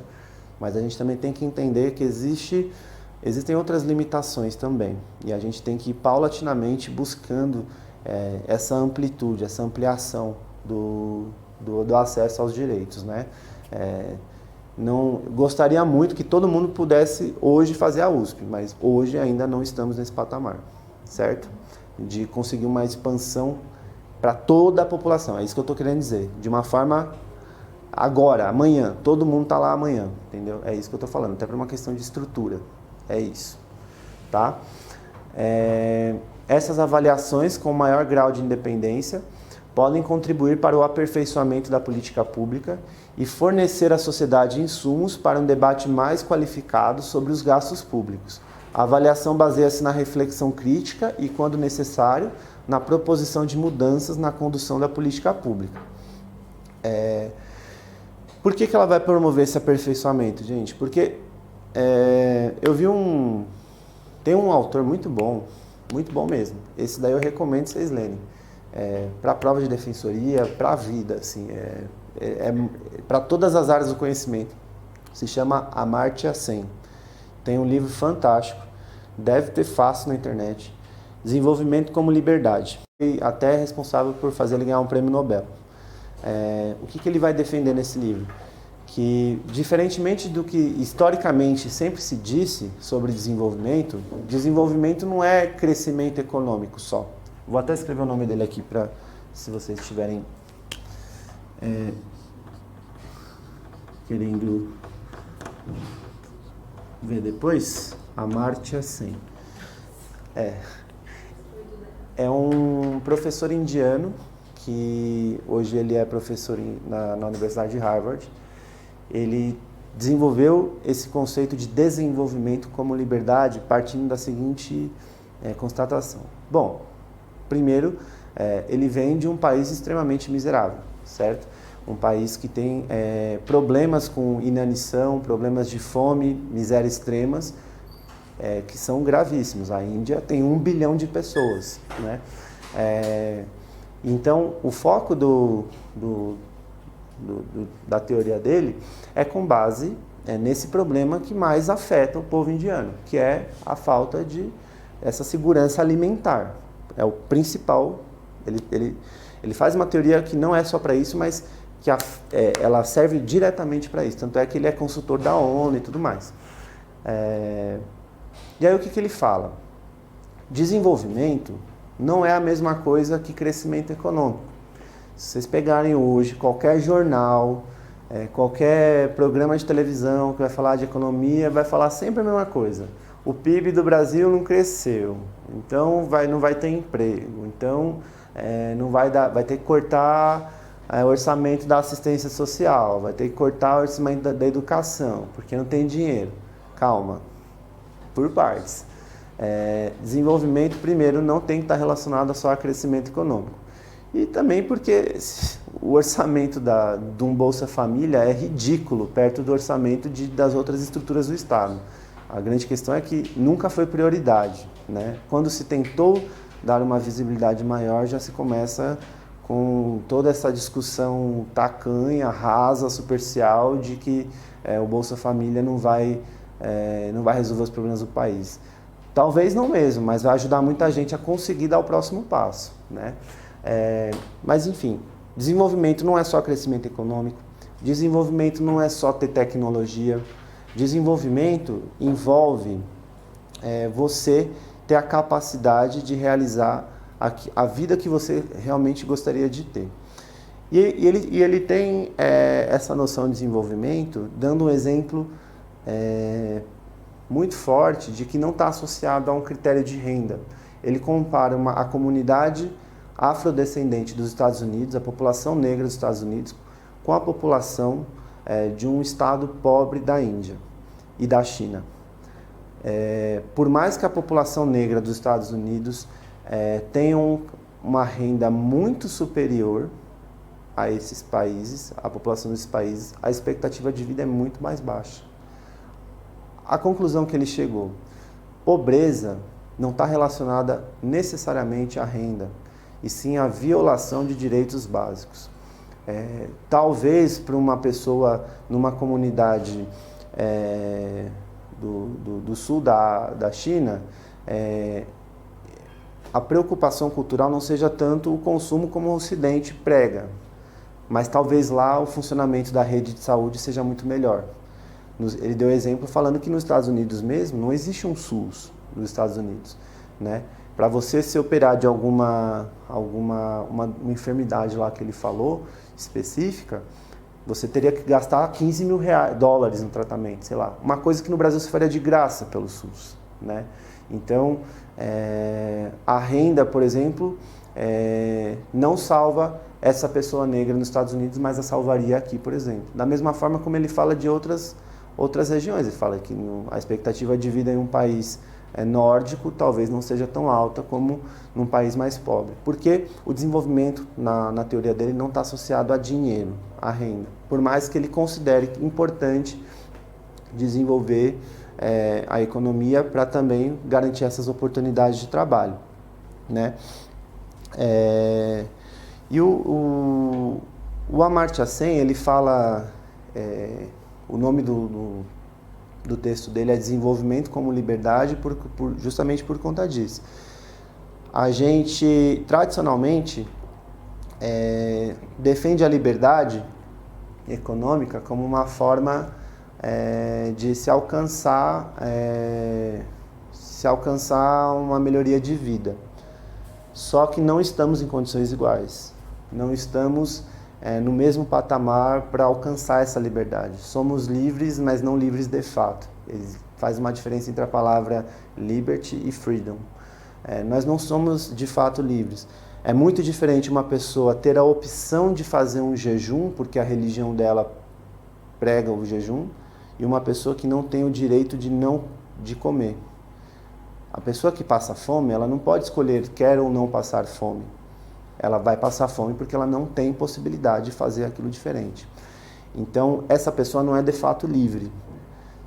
Mas a gente também tem que entender que existem outras limitações também. E a gente tem que ir paulatinamente buscando essa amplitude, essa ampliação do acesso aos direitos, né? Gostaria muito que todo mundo pudesse hoje fazer a USP, mas hoje ainda não estamos nesse patamar, certo? De conseguir uma expansão para toda a população, é isso que eu estou querendo dizer. De uma forma, agora, amanhã, todo mundo está lá amanhã, entendeu? É isso que eu estou falando, até por uma questão de estrutura, é isso, tá? Essas avaliações com maior grau de independência podem contribuir para o aperfeiçoamento da política pública e fornecer à sociedade insumos para um debate mais qualificado sobre os gastos públicos. A avaliação baseia-se na reflexão crítica e, quando necessário, na proposição de mudanças na condução da política pública. Por que ela vai promover esse aperfeiçoamento, gente? Porque eu vi tem um autor muito bom mesmo. Esse daí eu recomendo vocês lerem. Para a prova de defensoria, para a vida, assim, para todas as áreas do conhecimito. Se chama Amartya Sen. Tem um livro fantástico, deve ter fácil na internet. Desenvolvimento como Liberdade. E até é responsável por fazer ele ganhar um prêmio Nobel. O que ele vai defender nesse livro? Que, diferentemente do que historicamente sempre se disse sobre desenvolvimento não é crescimento econômico só. Vou até escrever o nome dele aqui para, se vocês estiverem querendo ver depois. Amartya Sen. É um professor indiano que hoje ele é professor na Universidade de Harvard. Ele desenvolveu esse conceito de desenvolvimento como liberdade partindo da seguinte constatação. Bom, primeiro, ele vem de um país extremamente miserável, certo? Um país que tem problemas com inanição, problemas de fome, miséria extremas, que são gravíssimos. A Índia tem 1 bilhão de pessoas, né? Então, o foco da teoria dele é com base nesse problema que mais afeta o povo indiano, que é a falta de essa segurança alimentar. É o principal. Ele faz uma teoria que não é só para isso, mas que ela serve diretamente para isso. Tanto é que ele é consultor da ONU e tudo mais. E aí o que ele fala? Desenvolvimento não é a mesma coisa que crescimento econômico. Se vocês pegarem hoje qualquer jornal, qualquer programa de televisão que vai falar de economia, vai falar sempre a mesma coisa. O PIB do Brasil não cresceu, então não vai ter emprego, então vai ter que cortar o orçamento da assistência social, vai ter que cortar o orçamento da educação, porque não tem dinheiro. Calma, por partes. Desenvolvimento, primeiro, não tem que estar relacionado só a crescimento econômico. E também porque o orçamento de um Bolsa Família é ridículo perto do orçamento das outras estruturas do Estado. A grande questão é que nunca foi prioridade, né? Quando se tentou dar uma visibilidade maior, já se começa com toda essa discussão tacanha, rasa, superficial, de que o Bolsa Família não vai resolver os problemas do país. Talvez não mesmo, mas vai ajudar muita gente a conseguir dar o próximo passo, né? Mas enfim, desenvolvimento não é só crescimento econômico, desenvolvimento não é só ter tecnologia, desenvolvimento envolve você ter a capacidade de realizar a vida que você realmente gostaria de ter. E ele tem essa noção de desenvolvimento dando um exemplo muito forte de que não está associado a um critério de renda. Ele compara a comunidade afrodescendente dos Estados Unidos, a população negra dos Estados Unidos, com a população de um estado pobre da Índia e da China. Por mais que a população negra dos Estados Unidos tenha uma renda muito superior a esses países, a população desses países, a expectativa de vida é muito mais baixa. A conclusão que ele chegou: pobreza não está relacionada necessariamente à renda, e sim à violação de direitos básicos. Talvez para uma pessoa numa comunidade do sul da China, a preocupação cultural não seja tanto o consumo como o Ocidente prega, mas talvez lá o funcionamento da rede de saúde seja muito melhor. Ele deu exemplo falando que nos Estados Unidos mesmo não existe um SUS nos Estados Unidos, né? Para você se operar de uma enfermidade lá que ele falou, específica, você teria que gastar 15 mil dólares no tratamento, sei lá. Uma coisa que no Brasil se faria de graça pelo SUS, né? Então, a renda, por exemplo, não salva essa pessoa negra nos Estados Unidos, mas a salvaria aqui, por exemplo. Da mesma forma como ele fala de outras regiões. Ele fala que a expectativa de vida em um país nórdico talvez não seja tão alta como num país mais pobre. Porque o desenvolvimento, na teoria dele, não está associado a dinheiro, a renda. Por mais que ele considere importante desenvolver a economia para também garantir essas oportunidades de trabalho, né? E o Amartya Sen, ele fala, o nome do texto dele é Desenvolvimento como Liberdade, justamente por conta disso. A gente, tradicionalmente, defende a liberdade econômica como uma forma de se alcançar uma melhoria de vida. Só que não estamos em condições iguais. Não estamos no mesmo patamar para alcançar essa liberdade. Somos livres, mas não livres de fato. Faz uma diferença entre a palavra liberty e freedom. Nós não somos de fato livres. É muito diferente uma pessoa ter a opção de fazer um jejum, porque a religião dela prega o jejum, e uma pessoa que não tem o direito de comer. A pessoa que passa fome, ela não pode escolher quer ou não passar fome. Ela vai passar fome porque ela não tem possibilidade de fazer aquilo diferente. Então, essa pessoa não é de fato livre.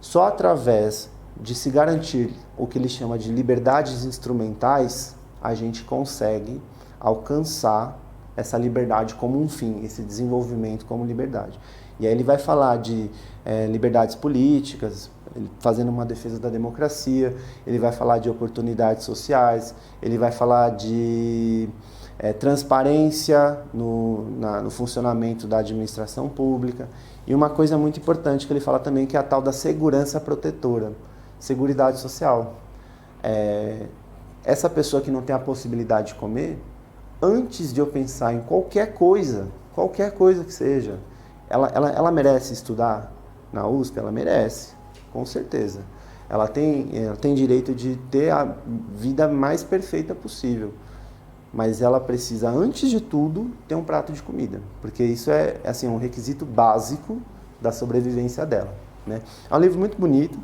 Só através de se garantir o que ele chama de liberdades instrumentais, a gente consegue alcançar essa liberdade como um fim, esse desenvolvimento como liberdade. E aí ele vai falar de liberdades políticas, fazendo uma defesa da democracia, ele vai falar de oportunidades sociais, ele vai falar de transparência no funcionamento da administração pública. E uma coisa muito importante que ele fala também, que é a tal da segurança protetora, seguridade social. Essa pessoa que não tem a possibilidade de comer, antes de eu pensar em qualquer coisa que seja, ela merece estudar na USP? Ela merece, com certeza. Ela tem direito de ter a vida mais perfeita possível. Mas ela precisa, antes de tudo, ter um prato de comida. Porque isso é assim, um requisito básico da sobrevivência dela, né? É um livro muito bonito,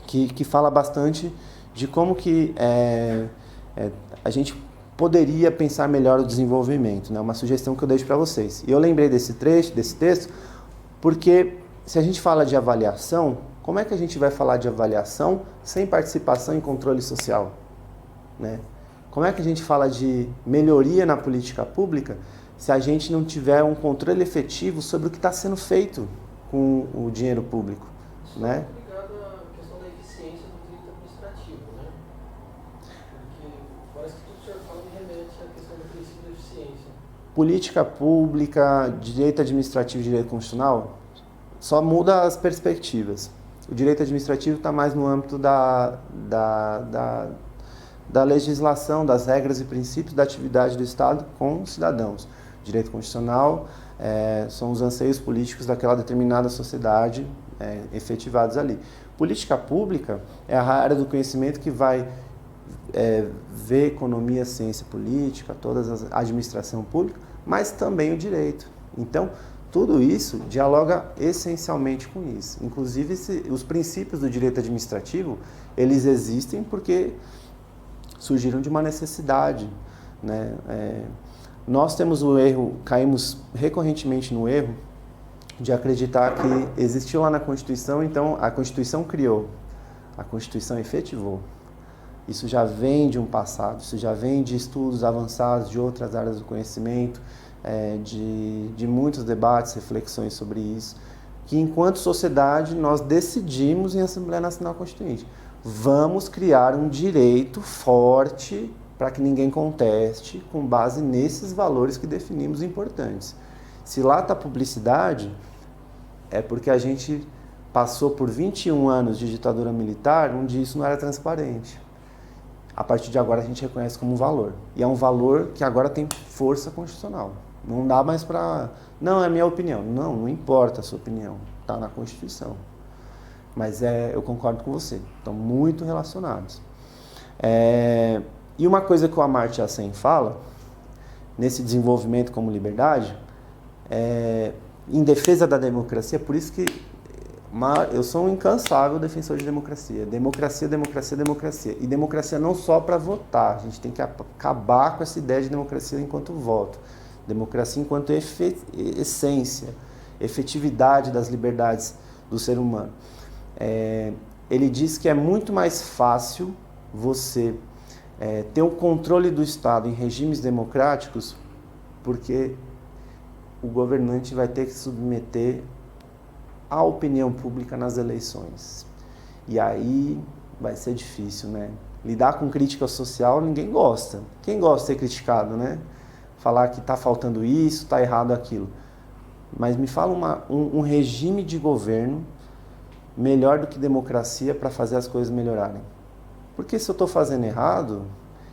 que fala bastante de como que a gente poderia pensar melhor o desenvolvimento, né? Uma sugestão que eu deixo para vocês. E eu lembrei desse texto, porque se a gente fala de avaliação, como é que a gente vai falar de avaliação sem participação e controle social, né? Como é que a gente fala de melhoria na política pública se a gente não tiver um controle efetivo sobre o que está sendo feito com o dinheiro público, né? Ligado à questão da eficiência do política pública, direito administrativo e direito constitucional, só muda as perspectivas. O direito administrativo está mais no âmbito da legislação, das regras e princípios da atividade do Estado com os cidadãos. O direito constitucional são os anseios políticos daquela determinada sociedade efetivados ali. Política pública é a área do conhecimento que vai ver economia, ciência política, toda a administração pública, mas também o direito. Então, tudo isso dialoga essencialmente com isso. Inclusive, os princípios do direito administrativo, eles existem porque surgiram de uma necessidade, né? Nós temos o erro, caímos recorrentemente no erro de acreditar que existiu lá na Constituição, então a Constituição criou, a Constituição efetivou. Isso já vem de um passado, isso já vem de estudos avançados de outras áreas do conhecimento, de muitos debates, reflexões sobre isso, que enquanto sociedade nós decidimos em Assembleia Nacional Constituinte. Vamos criar um direito forte para que ninguém conteste, com base nesses valores que definimos importantes. Se lá está publicidade, é porque a gente passou por 21 anos de ditadura militar, onde isso não era transparente. A partir de agora a gente reconhece como um valor. E é um valor que agora tem força constitucional. Não dá mais para... Não, é a minha opinião. Não importa a sua opinião. Está na Constituição. Mas eu concordo com você. Estão muito relacionados. E uma coisa que o Amartya Sen fala, nesse desenvolvimento como liberdade, em defesa da democracia, por isso que eu sou um incansável defensor de democracia. Democracia, democracia, democracia. E democracia não só para votar. A gente tem que acabar com essa ideia de democracia enquanto voto. Democracia enquanto essência, efetividade das liberdades do ser humano. Ele diz que é muito mais fácil você ter o controle do Estado em regimes democráticos, porque o governante vai ter que submeter a opinião pública nas eleições. E aí vai ser difícil, né? Lidar com crítica social ninguém gosta. Quem gosta de ser criticado, né? Falar que está faltando isso, está errado aquilo. Mas me fala um regime de governo melhor do que democracia para fazer as coisas melhorarem. Porque se eu estou fazendo errado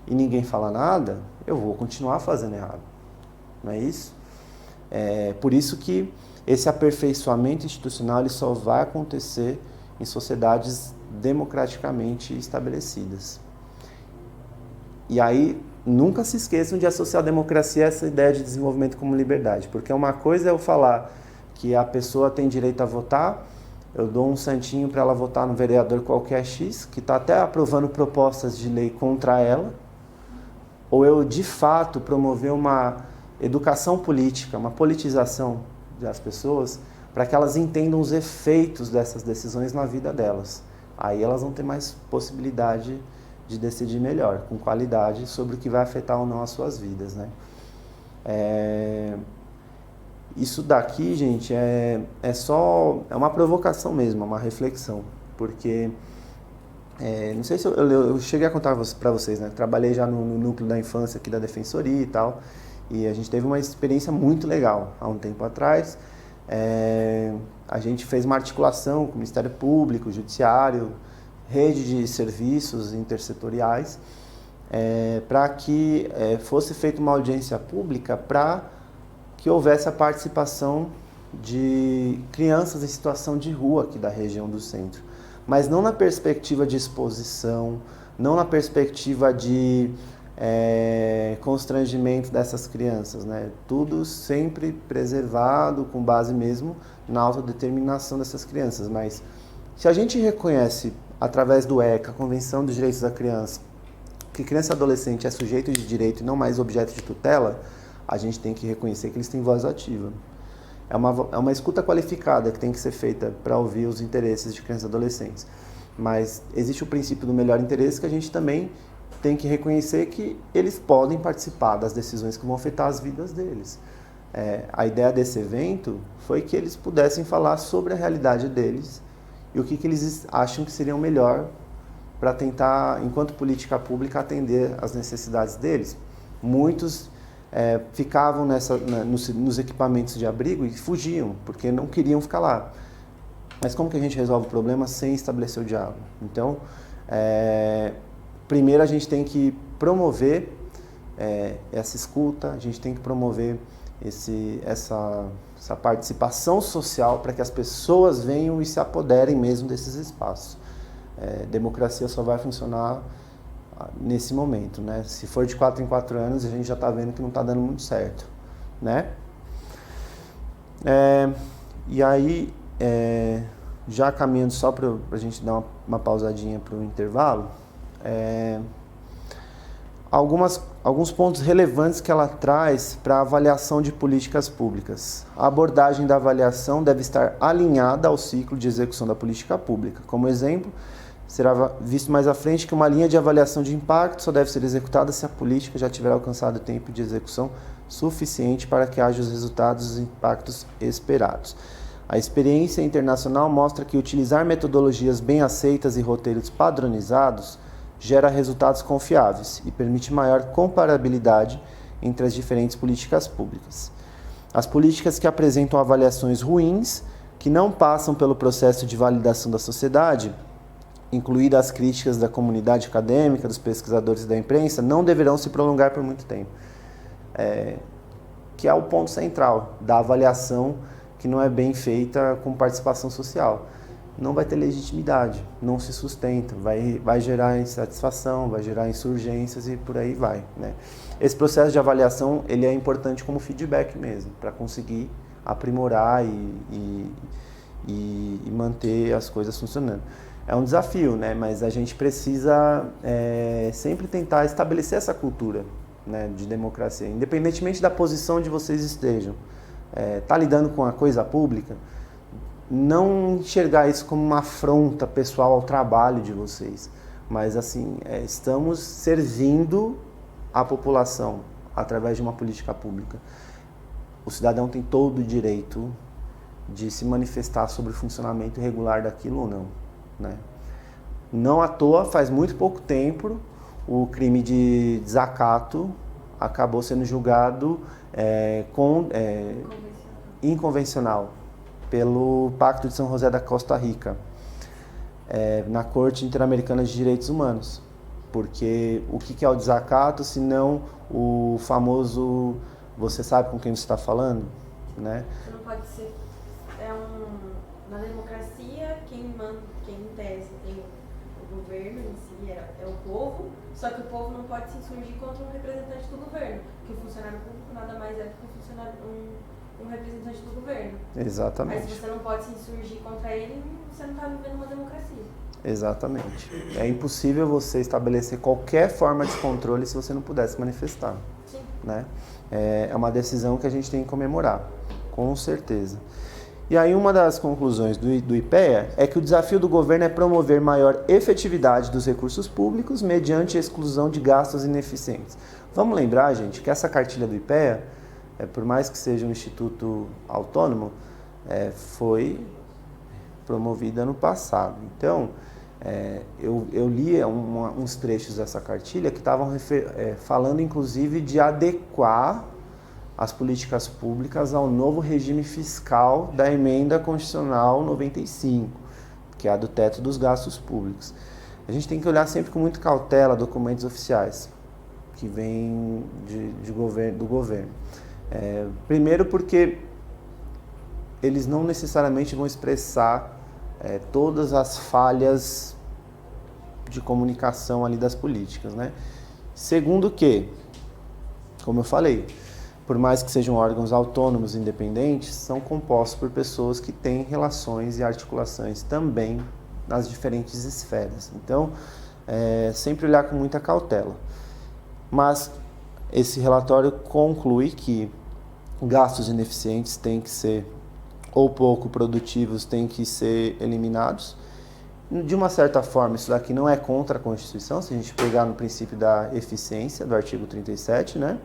e ninguém fala nada, eu vou continuar fazendo errado. Não é isso? Por isso que esse aperfeiçoamento institucional ele só vai acontecer em sociedades democraticamente estabelecidas. E aí, nunca se esqueçam de associar a democracia a essa ideia de desenvolvimento como liberdade. Porque uma coisa é eu falar que a pessoa tem direito a votar, eu dou um santinho para ela votar no vereador qualquer X, que está até aprovando propostas de lei contra ela, ou eu, de fato, promover uma educação política, uma politização das pessoas, para que elas entendam os efeitos dessas decisões na vida delas. Aí elas vão ter mais possibilidade de decidir melhor, com qualidade, sobre o que vai afetar ou não as suas vidas, né? Isso daqui, gente, é uma provocação mesmo, uma reflexão, porque não sei se eu cheguei a contar para vocês, né? Trabalhei já no núcleo da infância aqui da Defensoria e tal, e a gente teve uma experiência muito legal há um tempo atrás. A gente fez uma articulação com o Ministério Público, Judiciário, rede de serviços intersetoriais, para que fosse feita uma audiência pública para que houvesse a participação de crianças em situação de rua aqui da região do centro. Mas não na perspectiva de exposição, não na perspectiva de constrangimento dessas crianças, né? Tudo sempre preservado, com base mesmo na autodeterminação dessas crianças. Mas se a gente reconhece, através do ECA, a Convenção dos Direitos da Criança, que criança e adolescente é sujeito de direito e não mais objeto de tutela, a gente tem que reconhecer que eles têm voz ativa. É uma escuta qualificada que tem que ser feita para ouvir os interesses de crianças e adolescentes. Mas existe o princípio do melhor interesse, que a gente também tem que reconhecer que eles podem participar das decisões que vão afetar as vidas deles. A ideia desse evento foi que eles pudessem falar sobre a realidade deles e o que eles acham que seria o melhor para tentar, enquanto política pública, atender às necessidades deles. Muitos ficavam nos equipamentos de abrigo e fugiam, porque não queriam ficar lá. Mas como que a gente resolve o problema sem estabelecer o diálogo? Então, primeiro a gente tem que promover essa escuta, a gente tem que promover essa participação social para que as pessoas venham e se apoderem mesmo desses espaços. Democracia só vai funcionar nesse momento, né? Se for de 4 em 4 anos, a gente já está vendo que não está dando muito certo, né? E aí, já caminhando só para a gente dar uma pausadinha para o intervalo, alguns pontos relevantes que ela traz para a avaliação de políticas públicas. A abordagem da avaliação deve estar alinhada ao ciclo de execução da política pública. Como exemplo, será visto mais à frente que uma linha de avaliação de impacto só deve ser executada se a política já tiver alcançado o tempo de execução suficiente para que haja os resultados e os impactos esperados. A experiência internacional mostra que utilizar metodologias bem aceitas e roteiros padronizados gera resultados confiáveis e permite maior comparabilidade entre as diferentes políticas públicas. As políticas que apresentam avaliações ruins, que não passam pelo processo de validação da sociedade, incluídas as críticas da comunidade acadêmica, dos pesquisadores e da imprensa, não deverão se prolongar por muito tempo. Que é o ponto central da avaliação que não é bem feita com participação social. Não vai ter legitimidade, não se sustenta, vai gerar insatisfação, vai gerar insurgências e por aí vai, né? Esse processo de avaliação ele é importante como feedback mesmo, para conseguir aprimorar e manter as coisas funcionando. É um desafio, né? Mas a gente precisa sempre tentar estabelecer essa cultura, né, de democracia, independentemente da posição onde vocês estejam. Tá lidando com a coisa pública, não enxergar isso como uma afronta pessoal ao trabalho de vocês, mas assim, estamos servindo a população através de uma política pública. O cidadão tem todo o direito de se manifestar sobre o funcionamento regular daquilo ou não, né? Não à toa, faz muito pouco tempo, o crime de desacato acabou sendo julgado inconvencional pelo Pacto de São José da Costa Rica, na Corte Interamericana de Direitos Humanos. Porque o que é o desacato, se não o famoso, você sabe com quem você está falando, né? Você não pode ser, na democracia, quem em tese tem o governo em si é o povo, só que o povo não pode se insurgir contra um representante do governo, que o funcionário público nada mais é do que um representante do governo. Exatamente. Mas se você não pode se insurgir contra ele, você não está vivendo uma democracia. Exatamente. É impossível você estabelecer qualquer forma de controle se você não puder se manifestar. Sim. Né? É uma decisão que a gente tem que comemorar, com certeza. E aí uma das conclusões do IPEA é que o desafio do governo é promover maior efetividade dos recursos públicos mediante a exclusão de gastos ineficientes. Vamos lembrar, gente, que essa cartilha do IPEA, por mais que seja um instituto autônomo, foi promovida no passado. Então, eu li uns trechos dessa cartilha que estavam falando, inclusive, de adequar as políticas públicas ao novo regime fiscal da Emenda Constitucional 95, que é a do teto dos gastos públicos. A gente tem que olhar sempre com muita cautela documentos oficiais que vêm do governo. Primeiro porque eles não necessariamente vão expressar todas as falhas de comunicação ali das políticas, né? Segundo que, como eu falei, por mais que sejam órgãos autônomos e independentes, são compostos por pessoas que têm relações e articulações também nas diferentes esferas. Então, sempre olhar com muita cautela. Mas esse relatório conclui que gastos ineficientes têm que ser, ou pouco produtivos, têm que ser eliminados. De uma certa forma, isso daqui não é contra a Constituição, se a gente pegar no princípio da eficiência, do artigo 37, né?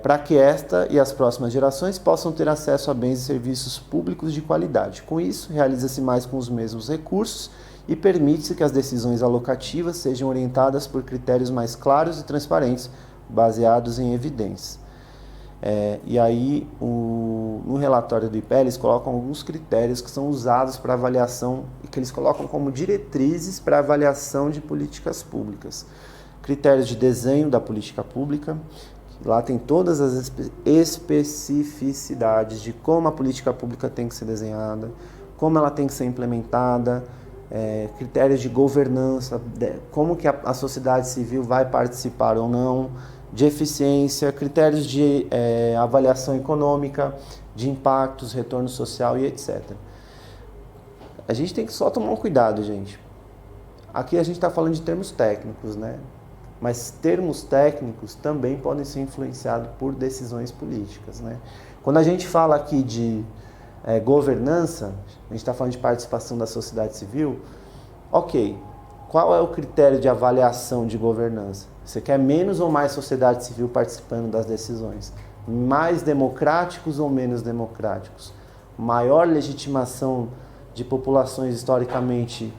Para que esta e as próximas gerações possam ter acesso a bens e serviços públicos de qualidade. Com isso, realiza-se mais com os mesmos recursos e permite-se que as decisões alocativas sejam orientadas por critérios mais claros e transparentes, baseados em evidências. E aí, no relatório do IPE, eles colocam alguns critérios que são usados para avaliação e que eles colocam como diretrizes para avaliação de políticas públicas. Critérios de desenho da política pública, lá tem todas as especificidades de como a política pública tem que ser desenhada, como ela tem que ser implementada, critérios de governança, como que a sociedade civil vai participar ou não, de eficiência, critérios de avaliação econômica, de impactos, retorno social e etc. A gente tem que só tomar um cuidado, gente. Aqui a gente está falando de termos técnicos, né? Mas termos técnicos também podem ser influenciados por decisões políticas, né? Quando a gente fala aqui de governança, a gente está falando de participação da sociedade civil, ok, qual é o critério de avaliação de governança? Você quer menos ou mais sociedade civil participando das decisões? Mais democráticos ou menos democráticos? Maior legitimação de populações historicamente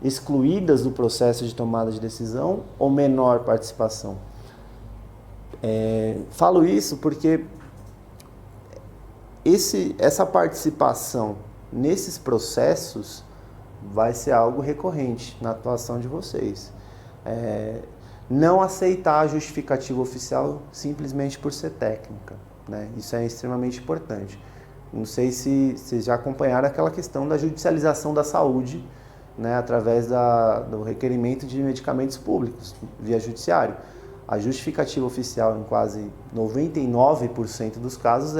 excluídas do processo de tomada de decisão ou menor participação? Falo isso porque essa participação nesses processos vai ser algo recorrente na atuação de vocês. Não aceitar a justificativa oficial simplesmente por ser técnica, né? Isso é extremamente importante. Não sei se vocês já acompanharam aquela questão da judicialização da saúde, né, através do requerimento de medicamentos públicos via judiciário. A justificativa oficial em quase 99% dos casos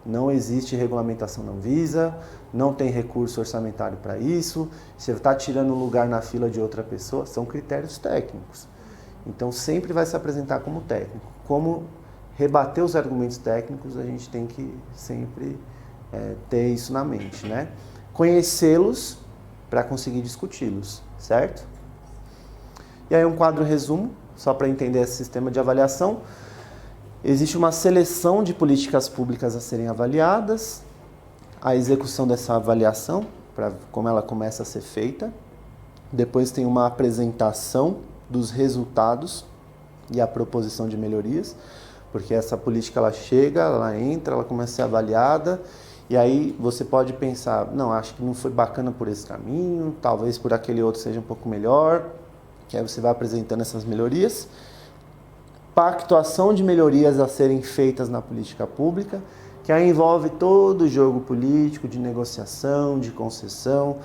não existe regulamentação na Anvisa, não tem recurso orçamentário para isso, você está tirando um lugar na fila de outra pessoa, são critérios técnicos. Então sempre vai se apresentar como técnico. Como rebater os argumentos técnicos, a gente tem que sempre ter isso na mente, né? Conhecê-los para conseguir discuti-los, certo? E aí um quadro resumo, só para entender esse sistema de avaliação. Existe uma seleção de políticas públicas a serem avaliadas, a execução dessa avaliação, para como ela começa a ser feita. Depois tem uma apresentação dos resultados e a proposição de melhorias, porque essa política ela chega, ela entra, ela começa a ser avaliada, e aí você pode pensar, não, acho que não foi bacana por esse caminho, talvez por aquele outro seja um pouco melhor, que aí você vai apresentando essas melhorias. Pactuação de melhorias a serem feitas na política pública, que aí envolve todo o jogo político, de negociação, de concessão.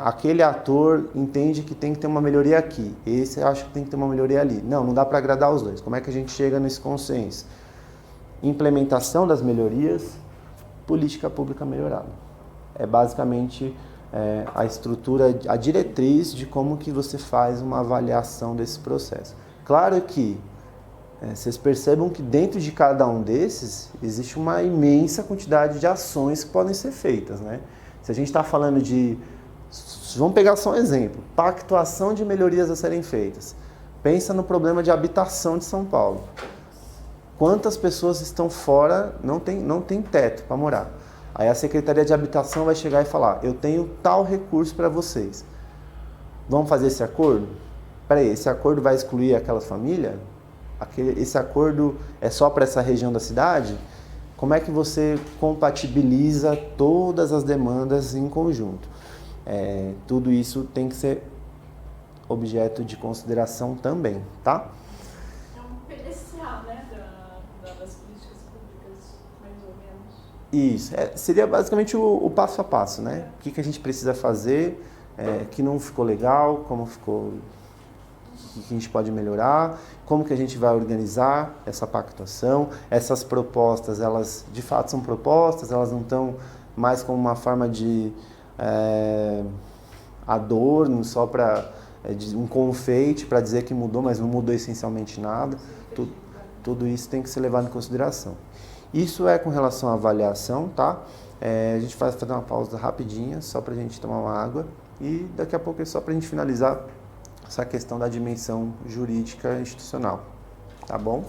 Aquele ator entende que tem que ter uma melhoria aqui, esse acha que tem que ter uma melhoria ali. Não dá para agradar os dois. Como é que a gente chega nesse consenso? Implementação das melhorias, política pública melhorada. É basicamente a estrutura, a diretriz de como que você faz uma avaliação desse processo. Claro que vocês percebam que dentro de cada um desses existe uma imensa quantidade de ações que podem ser feitas, né? Se a gente está falando de... Vamos pegar só um exemplo. Pactuação de melhorias a serem feitas. Pensa no problema de habitação de São Paulo. Quantas pessoas estão fora, não tem teto para morar. Aí a Secretaria de Habitação vai chegar e falar, eu tenho tal recurso para vocês. Vamos fazer esse acordo? Peraí, esse acordo vai excluir aquela família? Esse acordo é só para essa região da cidade? Como é que você compatibiliza todas as demandas em conjunto? Tudo isso tem que ser objeto de consideração também, tá? É um PDCA, né, das políticas públicas, mais ou menos. Isso, seria basicamente o passo a passo, né? O que a gente precisa fazer, que não ficou legal, como ficou... O que a gente pode melhorar, como que a gente vai organizar essa pactuação. Essas propostas, elas de fato são propostas, elas não estão mais como uma forma de adorno, só para um confeite para dizer que mudou, mas não mudou essencialmente nada. Tudo isso tem que ser levado em consideração. Isso é com relação à avaliação, tá? A gente vai fazer uma pausa rapidinha, só para a gente tomar uma água, e daqui a pouco é só para a gente finalizar essa questão da dimensão jurídica institucional, tá bom?